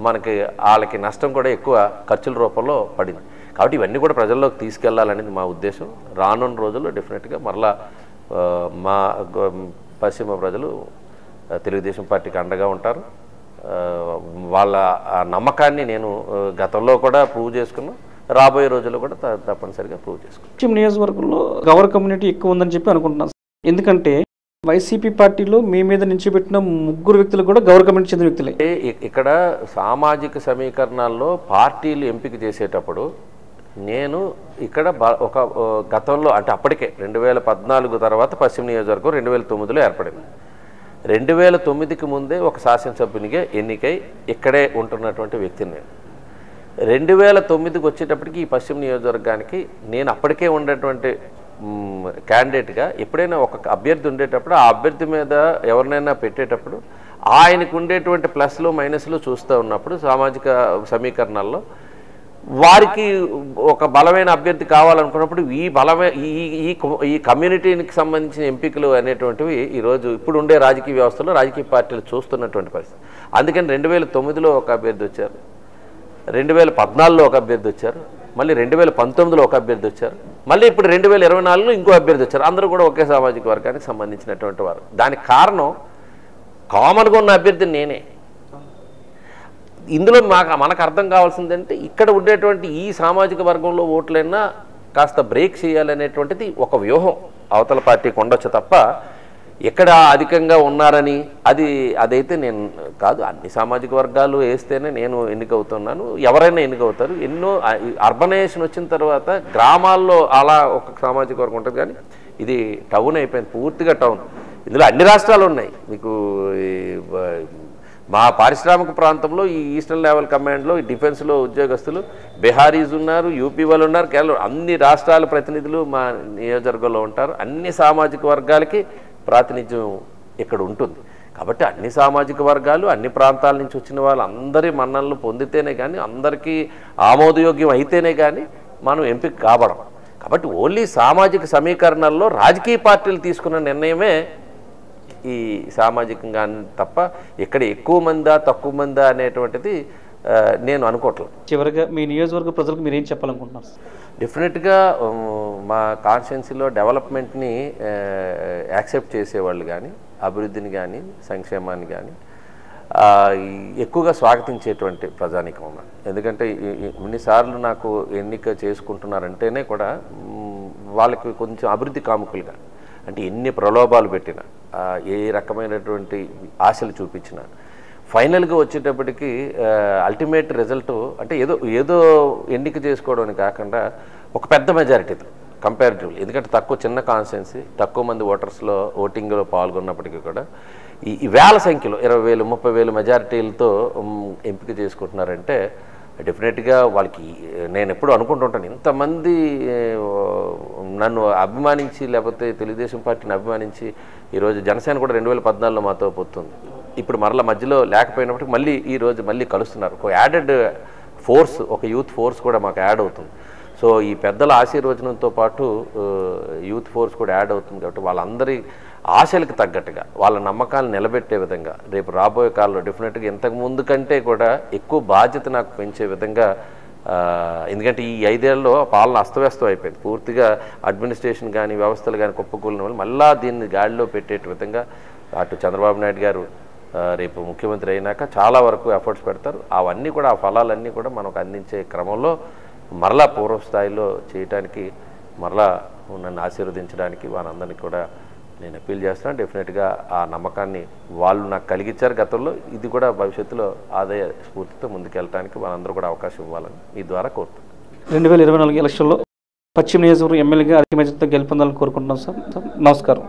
మనకి వాళ్ళకి నష్టం కూడా ఎక్కువ ఖర్చుల రూపంలో పడింది. కాబట్టి ఇవన్నీ కూడా ప్రజల్లోకి తీసుకెళ్లాలనేది మా ఉద్దేశం. రానున్న రోజుల్లో డెఫినెట్గా మరలా మా పశ్చిమ ప్రజలు తెలుగుదేశం పార్టీకి అండగా ఉంటారు. వాళ్ళ నమ్మకాన్ని నేను గతంలో కూడా ప్రూవ్ చేసుకున్నా, రాబోయే రోజుల్లో కూడా తప్పనిసరిగా ప్రూవ్ చేసుకున్నాం. పశ్చిమ నియోజకవర్గంలో గౌర కమ్యూనిటీ ఎక్కువ ఉందని చెప్పి అనుకుంటున్నాను. ఎందుకంటే వైసీపీ పార్టీలో మీ మీద నుంచి పెట్టిన 3 వ్యక్తులు కూడా గౌర కమ్యూనిటీ చెందిన వ్యక్తులే. ఇక్కడ సామాజిక సమీకరణాల్లో పార్టీలు ఎంపిక చేసేటప్పుడు నేను ఇక్కడ ఒక గతంలో అంటే అప్పటికే 2014 తర్వాత పశ్చిమ నియోజకవర్గం 2009లో ఏర్పడింది. 2009కి ముందే ఒక శాసనసభ్యునిగా ఎన్నికై ఇక్కడే ఉంటున్నటువంటి వ్యక్తిని నేను. 2009కి వచ్చేటప్పటికి ఈ పశ్చిమ నియోజకవర్గానికి నేను అప్పటికే ఉండేటువంటి క్యాండిడేట్గా ఎప్పుడైనా ఒక అభ్యర్థి ఉండేటప్పుడు ఆ అభ్యర్థి మీద ఎవరినైనా పెట్టేటప్పుడు ఆయనకు ఉండేటువంటి ప్లస్లు మైనస్లు చూస్తూ ఉన్నప్పుడు సామాజిక సమీకరణాల్లో వారికి ఒక బలమైన అభ్యర్థి కావాలనుకున్నప్పుడు ఈ కమ్యూనిటీకి సంబంధించిన ఎంపికలు అనేటువంటివి ఈరోజు ఇప్పుడు ఉండే రాజకీయ వ్యవస్థలో రాజకీయ పార్టీలు చూస్తున్నటువంటి పరిస్థితి. అందుకని 2009లో ఒక అభ్యర్థి వచ్చారు, 2014లో ఒక అభ్యర్థి వచ్చారు, మళ్ళీ 2019లో ఒక అభ్యర్థి వచ్చారు, మళ్ళీ ఇప్పుడు 2024లో ఇంకో అభ్యర్థి వచ్చారు. అందరూ కూడా ఒకే సామాజిక వర్గానికి సంబంధించినటువంటి వారు. దానికి కారణం కామన్గా ఉన్న అభ్యర్థిని నేనే. ఇందులో మనకు అర్థం కావాల్సిందంటే ఇక్కడ ఉండేటువంటి ఈ సామాజిక వర్గంలో ఓట్లైనా కాస్త బ్రేక్ చేయాలనేటువంటిది ఒక వ్యూహం అవతల పార్టీకి ఉండొచ్చు తప్ప ఎక్కడ అధికంగా ఉన్నారని అదైతే నేను కాదు. అన్ని సామాజిక వర్గాలు వేస్తేనే నేను ఎన్నికవుతున్నాను, ఎవరైనా ఎన్నికవుతారు. ఎన్నో అర్బనైజేషన్ వచ్చిన తర్వాత గ్రామాల్లో అలా ఒక సామాజిక వర్గం ఉంటుంది, కానీ ఇది టౌన్ అయిపోయింది, పూర్తిగా టౌన్. ఇందులో అన్ని రాష్ట్రాలు ఉన్నాయి. మీకు మా పారిశ్రామిక ప్రాంతంలో ఈ ఈస్టర్న్ లెవెల్ కమాండ్లో ఈ డిఫెన్స్లో ఉద్యోగస్తులు బీహారీస్ ఉన్నారు, యూపీ వాళ్ళు ఉన్నారు, కేరళ, అన్ని రాష్ట్రాల ప్రతినిధులు మా నియోజకవర్గంలో ఉంటారు. అన్ని సామాజిక వర్గాలకి ప్రాతినిధ్యం ఇక్కడ ఉంటుంది. కాబట్టి అన్ని సామాజిక వర్గాలు అన్ని ప్రాంతాల నుంచి వచ్చిన వాళ్ళు అందరి మన్ననలు పొందితేనే కానీ, అందరికీ ఆమోదయోగ్యం అయితేనే కానీ మనం ఎంపిక కాబడం. కాబట్టి ఓన్లీ సామాజిక సమీకరణల్లో రాజకీయ పార్టీలు తీసుకున్న నిర్ణయమే ఈ సామాజికంగా తప్ప ఇక్కడ ఎక్కువ మందా తక్కువ మందా అనేటువంటిది నేను అనుకోవట్లేదు. చివరిగా మీ నియోజకవర్గ ప్రజలకు మీరు ఏం చెప్పాలనుకుంటున్నారు? డెఫినెట్గా మా కాన్స్టిట్యున్సీలో డెవలప్మెంట్ని యాక్సెప్ట్ చేసేవాళ్ళు కానీ, అభివృద్ధిని కానీ, సంక్షేమాన్ని కానీ ఎక్కువగా స్వాగతించేటువంటి ప్రజానీకం ఉన్నారు. ఎందుకంటే ఇన్నిసార్లు నాకు ఎన్నిక చేసుకుంటున్నారంటేనే కూడా వాళ్ళకి కొంచెం అభివృద్ధి కాముకులుగా, అంటే ఎన్ని ప్రలోభాలు పెట్టినా, ఏ రకమైనటువంటి ఆశలు చూపించినా ఫైనల్గా వచ్చేటప్పటికి అల్టిమేట్ రిజల్ట్ అంటే ఏదో ఎన్నిక చేసుకోవడం కాకుండా ఒక పెద్ద మెజారిటీతో కంపారిటివ్లీ, ఎందుకంటే చిన్న కాన్స్టిట్యున్సీ, తక్కువ మంది ఓటర్స్లో ఓటింగ్లో పాల్గొన్నప్పటికీ కూడా ఈ వేల సంఖ్యలో 20,000 30,000 మెజారిటీలతో ఎంపిక చేసుకుంటున్నారంటే డెఫినెట్గా వాళ్ళకి నేను ఎప్పుడు అనుకుంటుంటాను, ఇంతమంది నన్ను అభిమానించి లేకపోతే తెలుగుదేశం పార్టీని అభిమానించి ఈరోజు జనసేన కూడా 2014లో మాతో పోతుంది, ఇప్పుడు మరల మధ్యలో లేకపోయినప్పటికీ మళ్ళీ ఈరోజు మళ్ళీ కలుస్తున్నారు. ఒక యాడెడ్ ఫోర్స్, ఒక యూత్ ఫోర్స్ కూడా మాకు యాడ్ అవుతుంది. సో ఈ పెద్దల ఆశీర్వచనంతో పాటు యూత్ ఫోర్స్ కూడా యాడ్ అవుతుంది. కాబట్టి వాళ్ళందరి ఆశలకు తగ్గట్టుగా వాళ్ళ నమ్మకాలను నిలబెట్టే విధంగా రేపు రాబోయే కాలంలో డెఫినెట్గా ఇంతకు ముందు కంటే కూడా ఎక్కువ బాధ్యత నాకు పెంచే విధంగా ఎందుకంటే ఈ 5 ఏళ్లలో పాలన అస్తవ్యస్తం అయిపోయింది. పూర్తిగా అడ్మినిస్ట్రేషన్ కానీ వ్యవస్థలు కానీ కుప్పకూలిన వాళ్ళు మళ్ళీ దీన్ని గాడిలో పెట్టే విధంగా అటు చంద్రబాబు నాయుడు గారు రేపు ముఖ్యమంత్రి అయినాక చాలా వరకు ఎఫర్ట్స్ పెడతారు. అవన్నీ కూడా ఆ ఫలాలన్నీ కూడా మనకు అందించే క్రమంలో మరలా పూర్వ స్థాయిలో చేయటానికి మరలా నన్ను ఆశీర్వదించడానికి వాళ్ళందరినీ కూడా నేను అప్పీల్ చేస్తున్నాను. డెఫినెట్గా ఆ నమ్మకాన్ని వాళ్ళు నాకు కలిగించారు గతంలో, ఇది కూడా భవిష్యత్తులో అదే స్ఫూర్తితో ముందుకెళ్ళడానికి వాళ్ళందరూ కూడా అవకాశం ఇవ్వాలని మీ ద్వారా కోరుతున్నాను. 2024 ఎలక్షన్లో పశ్చిమ నియోజకవర్గం ఎమ్మెల్యేగా అధిక మెజార్టీతో గెలుపొందాలని కోరుకుంటున్నాం సార్. నమస్కారం.